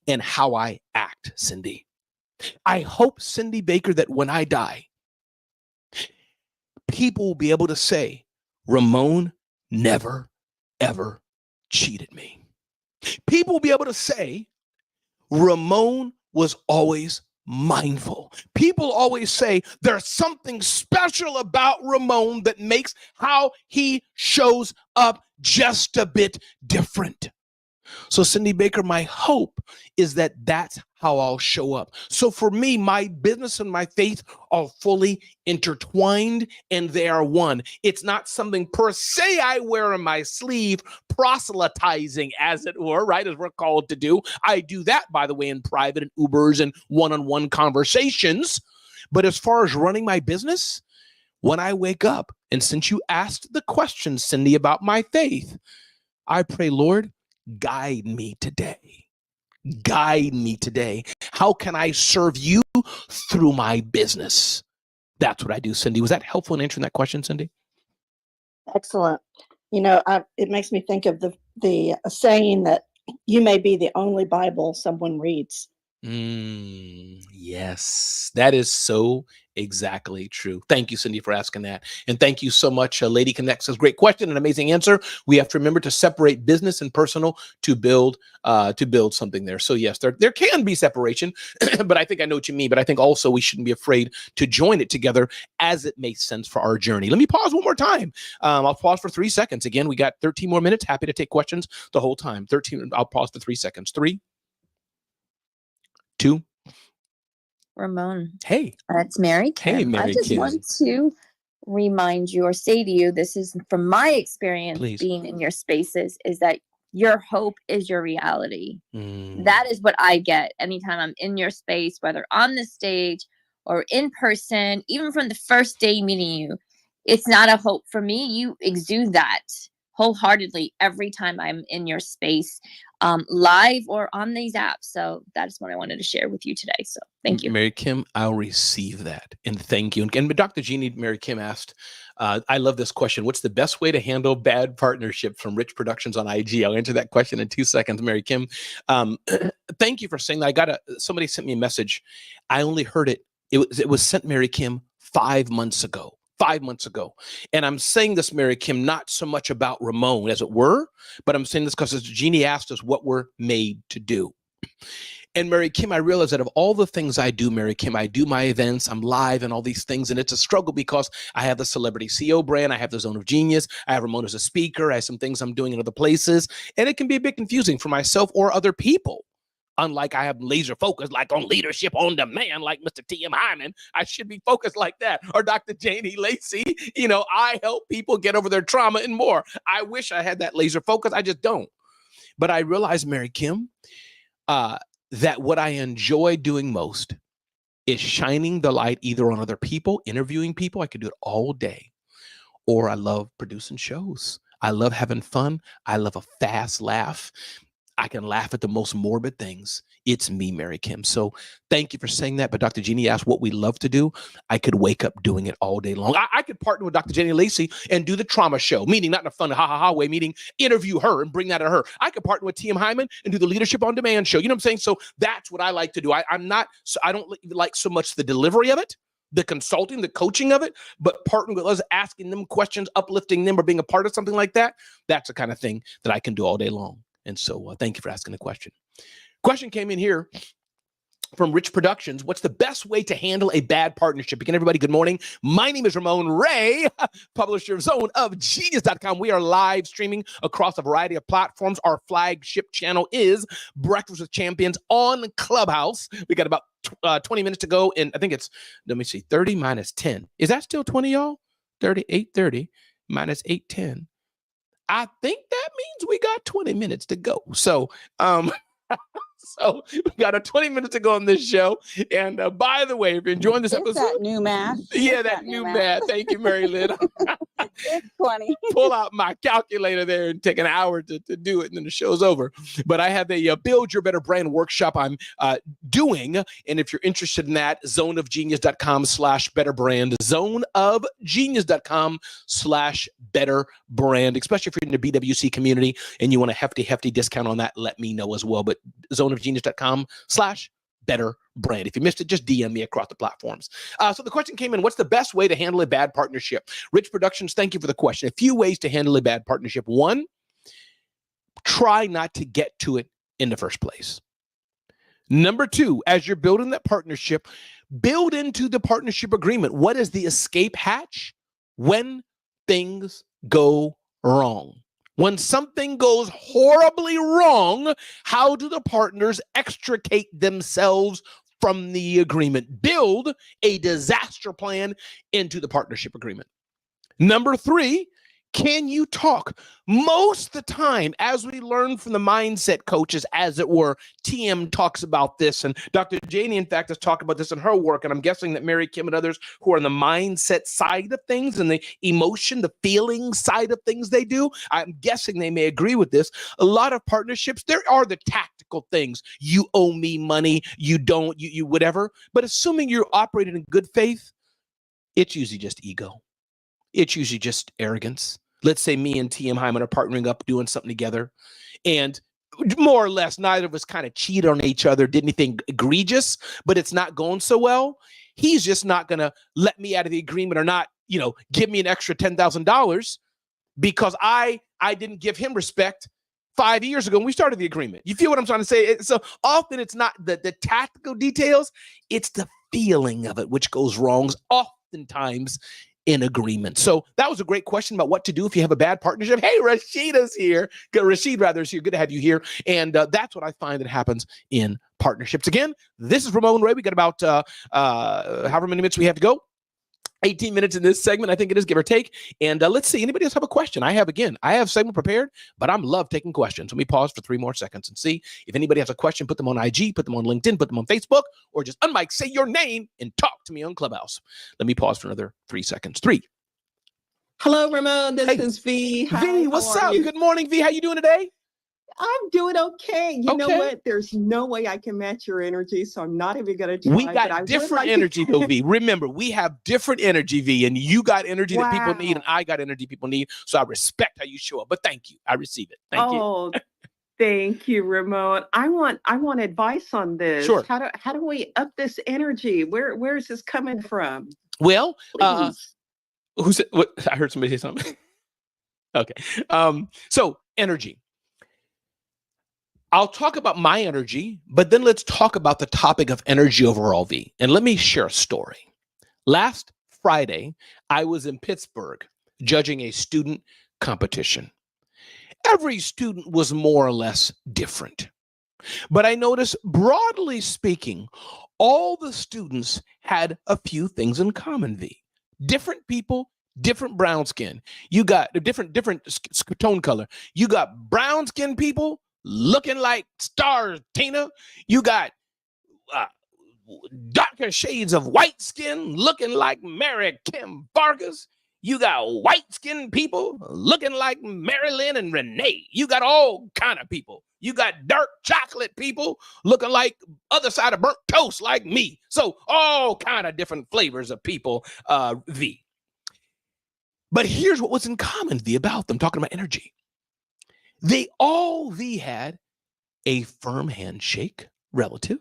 in how I act, Cindy. I hope, Cindy Baker, that when I die, people will be able to say, Ramon never, ever cheated me. People will be able to say, Ramon was always mindful. People always say there's something special about Ramon that makes how he shows up just a bit different. So Cindy Baker, my hope is that that's how I'll show up. So for me, my business and my faith are fully intertwined and they are one. It's not something per se I wear on my sleeve, proselytizing, as it were, right, as we're called to do. I do that, by the way, in private and Ubers and one-on-one conversations. But as far as running my business, when I wake up, and since you asked the question, Cindy, about my faith, I pray, Lord, guide me today. Guide me today. How can I serve you through my business? That's what I do, Cindy. Was that helpful in answering that question, Cindy? Excellent. You know, it makes me think of the saying that you may be the only Bible someone reads. Yes, that is so exactly true. Thank you, Cindy, for asking that. And thank you so much. Lady Connect says, great question, an amazing answer. We have to remember to separate business and personal to build something there. So yes, there can be separation, but I think I know what you mean. But I think also we shouldn't be afraid to join it together as it makes sense for our journey. Let me pause one more time. I'll pause for 3 seconds. Again, we got 13 more minutes. Happy to take questions the whole time. 13. I'll pause for 3 seconds. 3, 2. Ramon. Hey. That's Mary Kim. Hey, Mary I just Kim. want to remind you or say to you, this is from my experience Please. being in your spaces, is that your hope is your reality. That is what I get anytime I'm in your space, whether on the stage or in person, even from the first day meeting you. It's not a hope for me. You exude that wholeheartedly every time I'm in your space, live or on these apps. So that's what I wanted to share with you today. So thank you. Mary Kim, I'll receive that. And thank you. And Dr. Jeannie, Mary Kim asked, I love this question. What's the best way to handle bad partnership from Rich Productions on IG? I'll answer that question in 2 seconds, Mary Kim. Thank you for saying that. Somebody sent me a message. I only heard it. It was sent, Mary Kim, 5 months ago. 5 months ago. And I'm saying this, Mary Kim, not so much about Ramon, as it were, but I'm saying this because as Jeannie asked us what we're made to do. And Mary Kim, I realize that of all the things I do, Mary Kim, I do my events, I'm live and all these things. And it's a struggle because I have the Celebrity CEO brand, I have the Zone of Genius, I have Ramon as a speaker, I have some things I'm doing in other places. And it can be a bit confusing for myself or other people. Unlike I have laser focus, like on leadership on demand, like Mr. TM Hyman, I should be focused like that. Or Dr. Janie Lacey, I help people get over their trauma and more. I wish I had that laser focus. I just don't. But I realized, Mary Kim, that what I enjoy doing most is shining the light either on other people, interviewing people. I could do it all day. Or I love producing shows. I love having fun. I love a fast laugh. I can laugh at the most morbid things. It's me, Mary Kim. So thank you for saying that. But Dr. Jeannie asked what we love to do. I could wake up doing it all day long. I could partner with Dr. Jenny Lacey and do the trauma show, meaning not in a fun ha-ha-ha way, meaning interview her and bring that to her. I could partner with T.M. Hyman and do the Leadership on Demand show. You know what I'm saying? So that's what I like to do. I don't like so much the delivery of it, the consulting, the coaching of it, but partnering with us, asking them questions, uplifting them, or being a part of something like that. That's the kind of thing that I can do all day long. And so thank you for asking the question. Question came in here from Rich Productions. What's the best way to handle a bad partnership? Again, everybody, good morning. My name is Ramon Ray, publisher of zoneofgenius.com. We are live streaming across a variety of platforms. Our flagship channel is Breakfast with Champions on Clubhouse. We got about 20 minutes to go. And I think it's, let me see, 30 minus 10. Is that still 20, y'all? 8:30 minus 8:10. I think that means we got 20 minutes to go. So, so we got a 20 minutes to go on this show. And by the way, if you're enjoying this episode, that new math. Yeah, that new math. Thank you, Mary Lynn. It's 20. Pull out my calculator there and take an hour to do it, and then the show's over. But I have a Build Your Better Brand workshop I'm doing. And if you're interested in that, zoneofgenius.com/betterbrand, zoneofgenius.com/betterbrand, especially if you're in the BWC community and you want a hefty discount on that, let me know as well. But zoneofgenius.com/betterbrand. If you missed it, just DM me across the platforms. So the question came in, what's the best way to handle a bad partnership? Rich Productions, thank you for the question. A few ways to handle a bad partnership. One, try not to get to it in the first place. Number two, as you're building that partnership, build into the partnership agreement. What is the escape hatch when things go wrong? When something goes horribly wrong, how do the partners extricate themselves from the agreement? Build a disaster plan into the partnership agreement. Number three, can you talk? Most of the time, as we learn from the mindset coaches, as it were, TM talks about this, and Dr. Janie, in fact, has talked about this in her work, and I'm guessing that Mary Kim and others who are on the mindset side of things and the emotion, the feeling side of things they do, I'm guessing they may agree with this. A lot of partnerships, there are the tactical things. You owe me money, you don't, you whatever. But assuming you're operating in good faith, it's usually just ego. It's usually just arrogance. Let's say me and TM Hyman are partnering up, doing something together, and more or less, neither of us kind of cheated on each other, did anything egregious, but it's not going so well. He's just not going to let me out of the agreement or not, give me an extra $10,000 because I didn't give him respect 5 years ago when we started the agreement. You feel what I'm trying to say? So often it's not the tactical details, it's the feeling of it, which goes wrong oftentimes in agreement. So that was a great question about what to do if you have a bad partnership. Hey, Rashida's here. Rashid rather is here. Good to have you here. And that's what I find that happens in partnerships. Again, this is Ramon Ray. We got about however many minutes we have to go. 18 minutes in this segment, I think it is, give or take. And let's see, anybody else have a question? I have segment prepared, but I'm love taking questions. Let me pause for 3 more seconds and see if anybody has a question. Put them on IG, put them on LinkedIn, put them on Facebook, or just unmic, say your name, and talk to me on Clubhouse. Let me pause for another 3 seconds. 3. Hello, Ramon. This is V. Hi, V, what's up? Good morning, V. How you doing today? I'm doing okay. You know what? There's no way I can match your energy, so I'm not even going to try. We got different energy, though, V. Remember, we have different energy, V, and you got energy that people need, and I got energy people need, so I respect how you show up. But thank you. I receive it. Thank you. Thank you, Ramon. I want advice on this. Sure. How do we up this energy? Where is this coming from? Well, who said what? I heard somebody say something. Okay. So energy. I'll talk about my energy, but then let's talk about the topic of energy overall, V. And let me share a story. Last Friday, I was in Pittsburgh judging a student competition. Every student was more or less different. But I noticed, broadly speaking, all the students had a few things in common, V. Different people, different brown skin. You got different tone color. You got brown skin people looking like stars, Tina. You got darker shades of white skin looking like Mary Kim Vargas. You got white-skinned people looking like Marilyn and Renee. You got all kind of people. You got dark chocolate people looking like other side of burnt toast like me. So all kind of different flavors of people, V. But here's what was in common, V, about them, talking about energy. They all, V, had a firm handshake relative.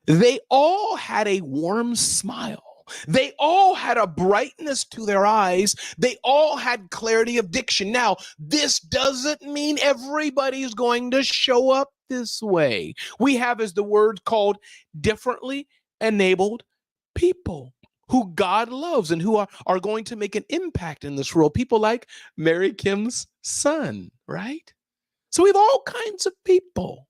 They all had a warm smile. They all had a brightness to their eyes. They all had clarity of diction. Now, this doesn't mean everybody's going to show up this way. We have, as the word called, differently enabled people who God loves and who are going to make an impact in this world. People like Mary Kim's son, right? So we have all kinds of people.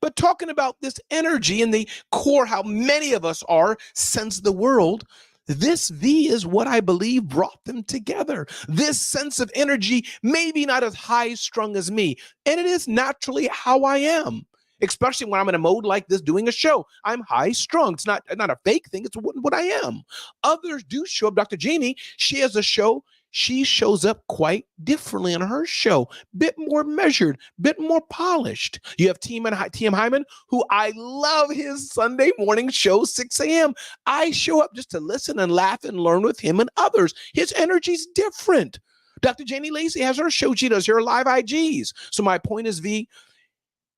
But talking about this energy and the core, how many of us are, sense the world, this V is what I believe brought them together. This sense of energy, maybe not as high strung as me, and it is naturally how I am. Especially when I'm in a mode like this doing a show. I'm high strung. It's not a fake thing. It's what I am. Others do show up. Dr. Jamie, she has a show. She shows up quite differently on her show, bit more measured, bit more polished. You have TM Hyman, who I love his Sunday morning show, 6 a.m. I show up just to listen and laugh and learn with him and others. His energy's different. Dr. Janie Lacey has her show. She does her live IGs. So my point is, V,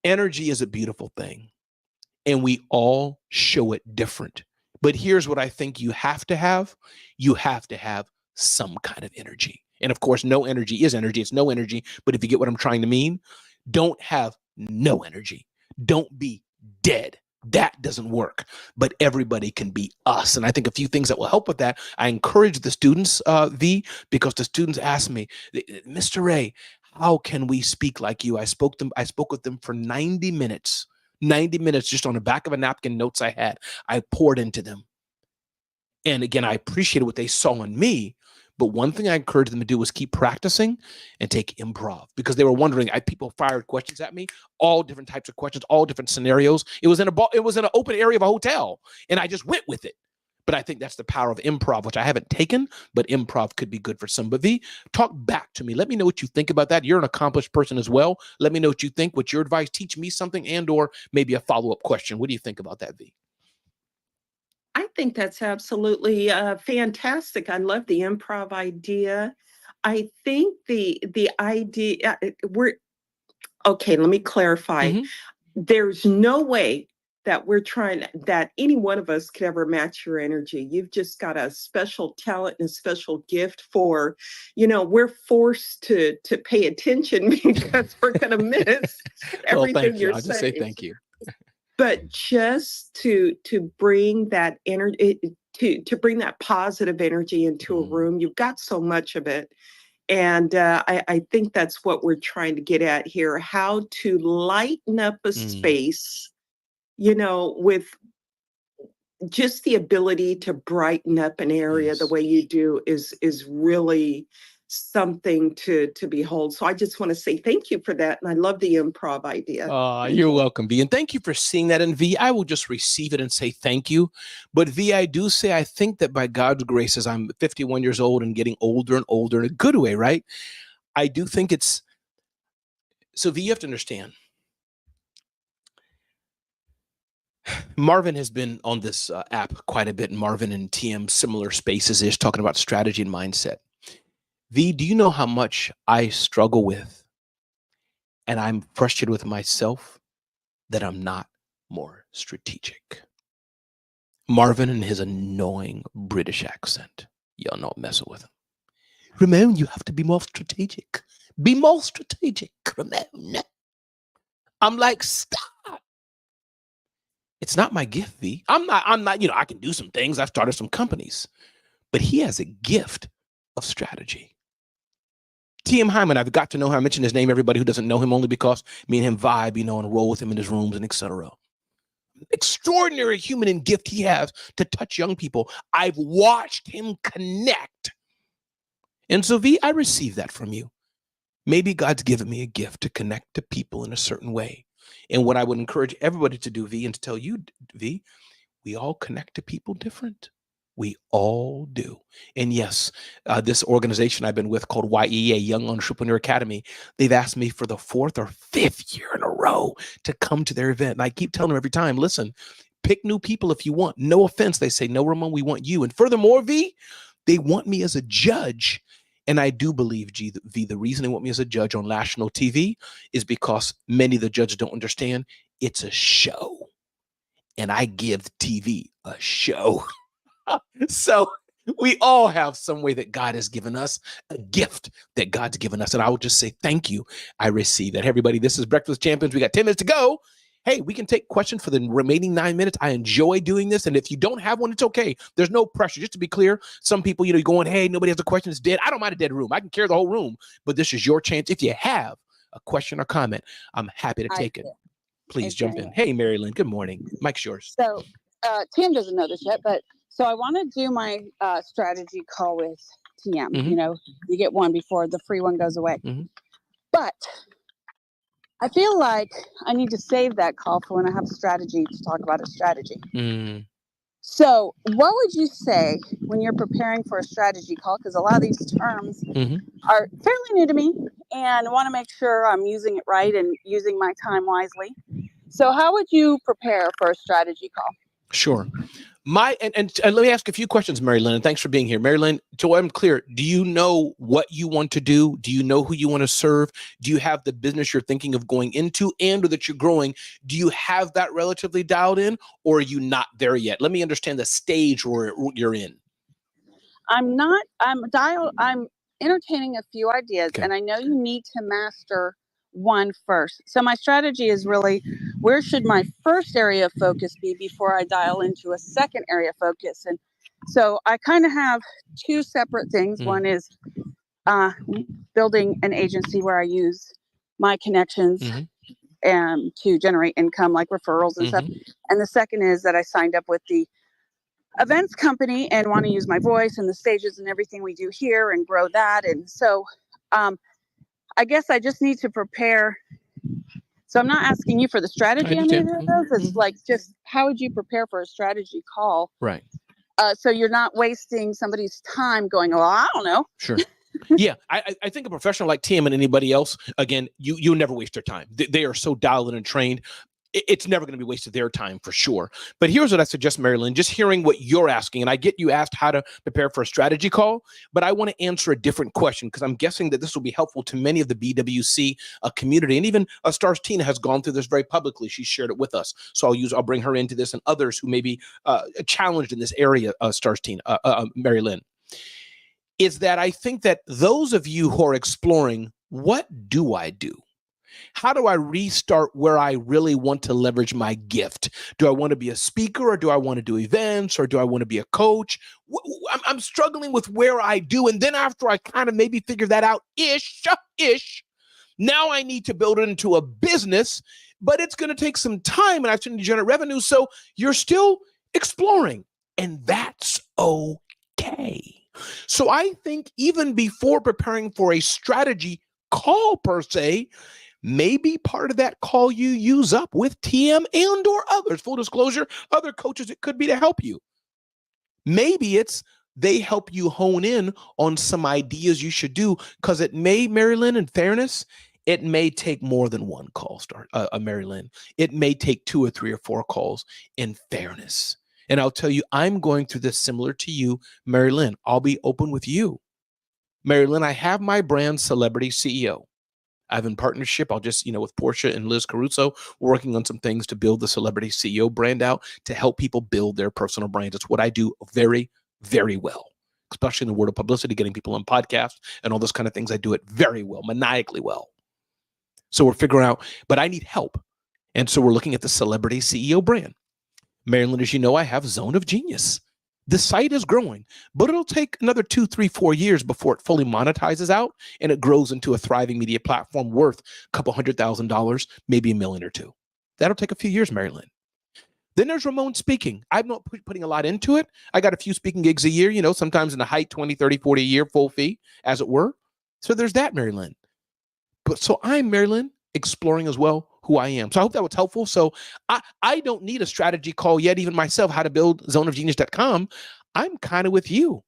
energy is a beautiful thing, and we all show it different. But here's what I think you have to have. You have to have some kind of energy. And of course, no energy is energy. It's no energy. But if you get what I'm trying to mean, don't have no energy. Don't be dead. That doesn't work. But everybody can be us. And I think a few things that will help with that. I encourage the students, V, because the students ask me, Mr. Ray, how can we speak like you? I spoke with them for 90 minutes. 90 minutes just on the back of a napkin, notes I had. I poured into them. And again, I appreciated what they saw in me. But one thing I encouraged them to do was keep practicing and take improv, because they were wondering. People fired questions at me, all different types of questions, all different scenarios. It was in an open area of a hotel, and I just went with it. But I think that's the power of improv, which I haven't taken, but improv could be good for somebody. Talk back to me. Let me know what you think about that. You're an accomplished person as well. Let me know what you think. What's your advice? Teach me something, and or maybe a follow-up question. What do you think about that, V? I think that's absolutely fantastic. I love the improv idea. I think the idea okay, let me clarify. Mm-hmm. There's no way that any one of us could ever match your energy. You've just got a special talent and a special gift for, we're forced to pay attention because we're going to miss everything you're saying. I'll just say thank you. But just to bring that energy, to bring that positive energy into a room, you've got so much of it. And I think that's what we're trying to get at here, how to lighten up a space, with just the ability to brighten up an area the way you do is really something to behold. So I just want to say thank you for that. And I love the improv idea. You're welcome, V. And thank you for seeing that in V. I will just receive it and say thank you. But V, I do say, I think that by God's grace, as I'm 51 years old and getting older and older in a good way, right? I do think so V, you have to understand. Marvin has been on this app quite a bit. Marvin and TM, similar spaces, is talking about strategy and mindset. V, do you know how much I struggle with, and I'm frustrated with myself, that I'm not more strategic? Marvin and his annoying British accent. Y'all not messing with him. Ramon, you have to be more strategic. Be more strategic, Ramon. I'm like, stop. It's not my gift, V. I'm not, I can do some things. I've started some companies. But he has a gift of strategy. TM Hyman, I've got to know him. I mention his name, everybody who doesn't know him, only because me and him vibe, and roll with him in his rooms and etc. Extraordinary human and gift he has to touch young people. I've watched him connect. And so, V, I receive that from you. Maybe God's given me a gift to connect to people in a certain way. And what I would encourage everybody to do, V, and to tell you, V, we all connect to people different. We all do. And yes, this organization I've been with called YEA, Young Entrepreneur Academy, they've asked me for the 4th or 5th year in a row to come to their event. And I keep telling them every time, listen, pick new people if you want. No offense. They say, no, Ramon, we want you. And furthermore, V, they want me as a judge. And I do believe, V, the reason they want me as a judge on national TV is because many of the judges don't understand it's a show. And I give TV a show. So we all have some way that God has given us, a gift that God's given us. And I will just say, thank you. I receive that. Hey, everybody, this is Breakfast Champions. We got 10 minutes to go. Hey, we can take questions for the remaining 9 minutes. I enjoy doing this. And if you don't have one, it's okay. There's no pressure. Just to be clear, some people, you're going, hey, nobody has a question. It's dead. I don't mind a dead room. I can carry the whole room. But this is your chance. If you have a question or comment, I'm happy to take it. Please jump in. Hey, Mary Lynn, good morning. Mike's yours. So Tim doesn't know this yet, but so I want to do my strategy call with TM. You know, you get one before the free one goes away. But I feel like I need to save that call for when I have a strategy to talk about a strategy. So what would you say when you're preparing for a strategy call? Because a lot of these terms are fairly new to me and I want to make sure I'm using it right and using my time wisely. So how would you prepare for a strategy call? Sure. And let me ask a few questions, Mary Lynn, and thanks for being here. Mary Lynn, so I'm clear, do you know what you want to do? Do you know who you want to serve? Do you have the business you're thinking of going into and or that you're growing? Do you have that relatively dialed in, or are you not there yet? Let me understand the stage where you're in. I'm entertaining a few ideas, and I know you need to master one first. So my strategy is really, where should my first area of focus be before I dial into a second area of focus? And so I kind of have two separate things. One is building an agency where I use my connections and to generate income like referrals and stuff. And the second is that I signed up with the events company and want to use my voice and the stages and everything we do here and grow that. And so I guess I just need to prepare. So I'm not asking you for the strategy on either of those. It's like, just how would you prepare for a strategy call? Right. So you're not wasting somebody's time going, oh, I don't know. Sure. Yeah, I think a professional like Tim and anybody else, again, you'll never waste their time. They are so dialed in and trained. It's never going to be wasted their time for sure. But here's what I suggest, Mary Lynn, just hearing what you're asking, and I get you asked how to prepare for a strategy call, but I want to answer a different question because I'm guessing that this will be helpful to many of the BWC community. And even Stars Tina has gone through this very publicly. She shared it with us. So I'll bring her into this and others who may be challenged in this area, Stars Tina, Mary Lynn, is that I think that those of you who are exploring, what do I do? How do I restart where I really want to leverage my gift? Do I want to be a speaker, or do I want to do events, or do I want to be a coach? I'm struggling with where I do. And then after I kind of maybe figure that out ish, now I need to build it into a business, but it's going to take some time and I still need to generate revenue. So you're still exploring, and that's okay. So I think even before preparing for a strategy call per se, maybe part of that call you use up with TM and or others, full disclosure, other coaches it could be to help you. Maybe it's they help you hone in on some ideas you should do, because it may, Mary Lynn, in fairness, it may take more than one call, Mary Lynn. It may take 2 or 3 or 4 calls in fairness. And I'll tell you, I'm going through this similar to you, Mary Lynn. I'll be open with you. Mary Lynn, I have my brand Celebrity CEO. I have in partnership, I'll just, with Portia and Liz Caruso, working on some things to build the Celebrity CEO brand out to help people build their personal brands. It's what I do very, very well, especially in the world of publicity, getting people on podcasts and all those kind of things. I do it very well, maniacally well. So we're figuring out, but I need help. And so we're looking at the Celebrity CEO brand. Mary Lynn, as you know, I have Zone of Genius. The site is growing, but it'll take another 2, 3, 4 years before it fully monetizes out and it grows into a thriving media platform worth a couple $100,000, maybe $1 million or $2 million. That'll take a few years, Mary Lynn. Then there's Ramon speaking. I'm not putting a lot into it. I got a few speaking gigs a year, sometimes in the height, 20, 30, 40 a year, full fee, as it were. So there's that, Mary Lynn. So I'm, Marilyn, exploring as well who I am. So I hope that was helpful. So I don't need a strategy call yet, even myself, how to build zoneofgenius.com. I'm kind of with you,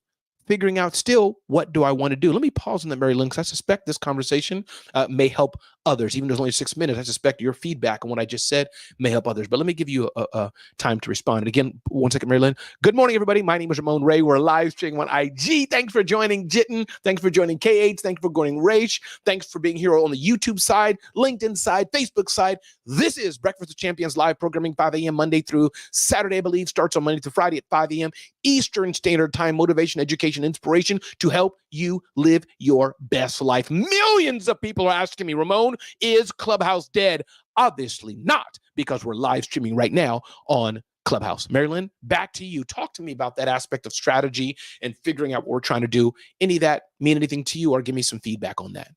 figuring out still, what do I want to do? Let me pause on that, Mary Lynn, because I suspect this conversation may help others. Even though it's only 6 minutes, I suspect your feedback on what I just said may help others. But let me give you a time to respond. And again, 1 second, Mary Lynn. Good morning, everybody. My name is Ramon Ray. We're live streaming on IG. Thanks for joining Jitten. Thanks for joining KH. Thanks for joining Raish. Thanks for being here on the YouTube side, LinkedIn side, Facebook side. This is Breakfast with Champions live programming, 5 a.m. Monday through Saturday, I believe. Starts on Monday through Friday at 5 a.m. Eastern Standard Time. Motivation, education, inspiration to help you live your best life. Millions of people are asking me, Ramon, is Clubhouse dead? Obviously not, because we're live streaming right now on Clubhouse. Marilyn, back to you. Talk to me about that aspect of strategy and figuring out what we're trying to do. Any of that mean anything to you, or give me some feedback on that?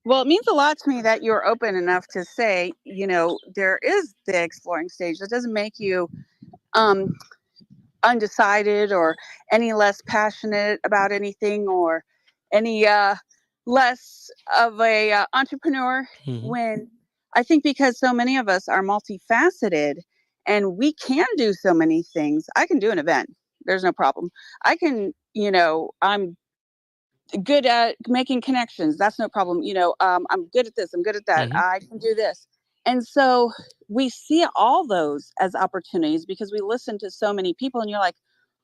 Well, it means a lot to me that you're open enough to say, there is the exploring stage. That doesn't make you undecided or any less passionate about anything or any less of a entrepreneur. When I think, because so many of us are multifaceted and we can do so many things. I can do an event. There's no problem. I can, I'm good at making connections. That's no problem. I'm good at this. I'm good at that. I can do this. And so we see all those as opportunities because we listen to so many people and you're like,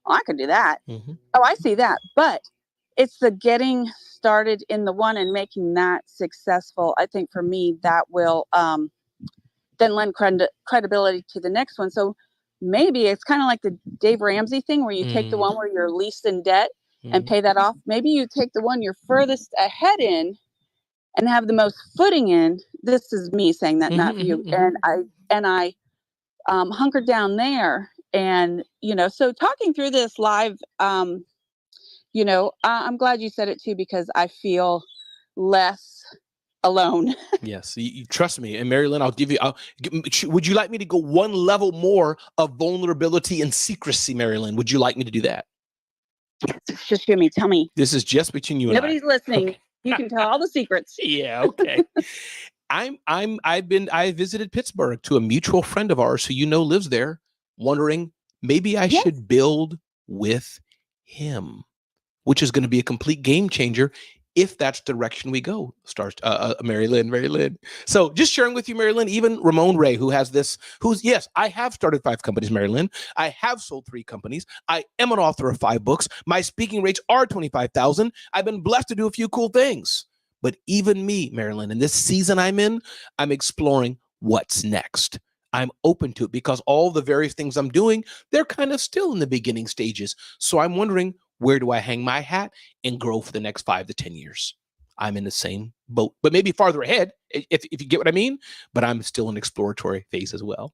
oh, I could do that. Oh, I see that. But it's the getting started in the one and making that successful. I think for me, that will then lend credibility to the next one. So maybe it's kind of like the Dave Ramsey thing where you take the one where you're least in debt and pay that off. Maybe you take the one you're furthest ahead in and have the most footing in. This is me saying that, not you. And I hunkered down there. And, so talking through this live, I'm glad you said it too, because I feel less alone. Yes, you trust me. And Marilyn, would you like me to go one level more of vulnerability and secrecy, Marilyn? Would you like me to do that? It's just you and me. Tell me. This is just between you and Nobody's listening. Okay. You can tell all the secrets. Yeah, okay. I visited Pittsburgh to a mutual friend of ours who lives there, wondering maybe I should build with him, which is going to be a complete game changer if that's the direction we go. Starts Mary Lynn. So just sharing with you, Mary Lynn, even Ramon Ray, yes, I have started 5 companies, Mary Lynn. I have sold 3 companies. I am an author of 5 books. My speaking rates are 25,000. I've been blessed to do a few cool things. But even me, Mary Lynn, in this season I'm in, I'm exploring what's next. I'm open to it because all the various things I'm doing, they're kind of still in the beginning stages. So I'm wondering, where do I hang my hat and grow for the next 5 to 10 years? I'm in the same boat, but maybe farther ahead, if you get what I mean. But I'm still in exploratory phase as well.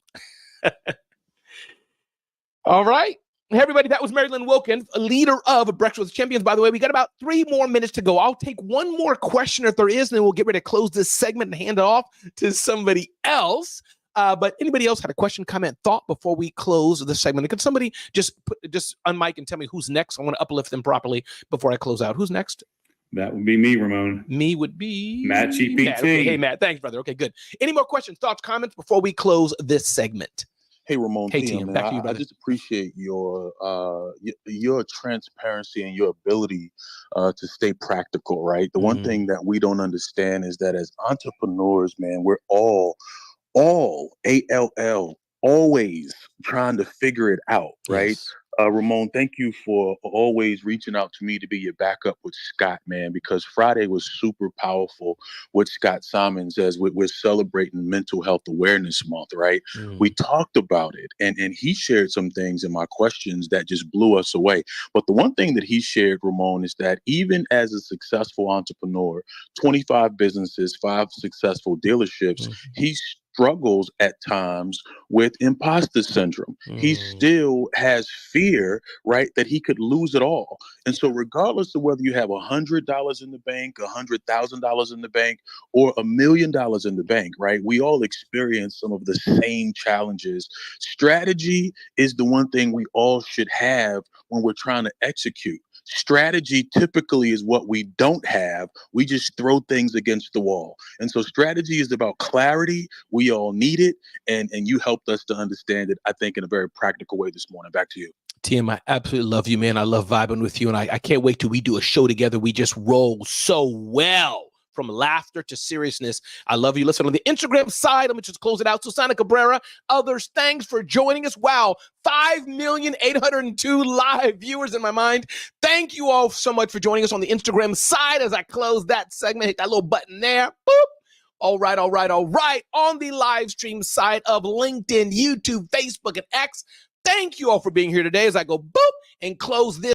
All right. Hey, everybody, that was Marilyn Wilkins, a leader of Breakfast with Champions. By the way, we got about 3 more minutes to go. I'll take one more question if there is, and then we'll get ready to close this segment and hand it off to somebody else. But anybody else had a question, comment, thought before we close the segment? Could somebody just unmic and tell me who's next? I want to uplift them properly before I close out. Who's next? That would be me, Ramon. Me would be Matt GPT. Matt. Okay, hey, Matt. Thanks, brother. Okay, good. Any more questions, thoughts, comments before we close this segment? Hey, Ramon. Hey, TM. Back to you, brother. I just appreciate your transparency and your ability to stay practical, right? The one thing that we don't understand is that as entrepreneurs, man, we're all ALL, always trying to figure it out, right? Yes. Ramon, thank you for always reaching out to me to be your backup with Scott, man, because Friday was super powerful with Scott Simons as we're celebrating Mental Health Awareness Month, right? We talked about it, and he shared some things in my questions that just blew us away. But the one thing that he shared, Ramon, is that even as a successful entrepreneur, 25 businesses, 5 successful dealerships, he struggles at times with imposter syndrome. He still has fear, right, that he could lose it all. And so regardless of whether you have $100 in the bank, $100,000 in the bank, or $1 million in the bank, right, we all experience some of the same challenges. Strategy is the one thing we all should have when we're trying to execute. Strategy typically is what we don't have. We just throw things against the wall. And so strategy is about clarity. We all need it. And you helped us to understand it, I think, in a very practical way this morning. Back to you. Tim, I absolutely love you, man. I love vibing with you. And I can't wait till we do a show together. We just roll so well. From laughter to seriousness. I love you. Listen, on the Instagram side, let me just close it out. Susana Cabrera, others, thanks for joining us. Wow, 5,802 live viewers in my mind. Thank you all so much for joining us on the Instagram side. As I close that segment, hit that little button there. Boop. All right. On the live stream side of LinkedIn, YouTube, Facebook, and X. Thank you all for being here today as I go boop and close this.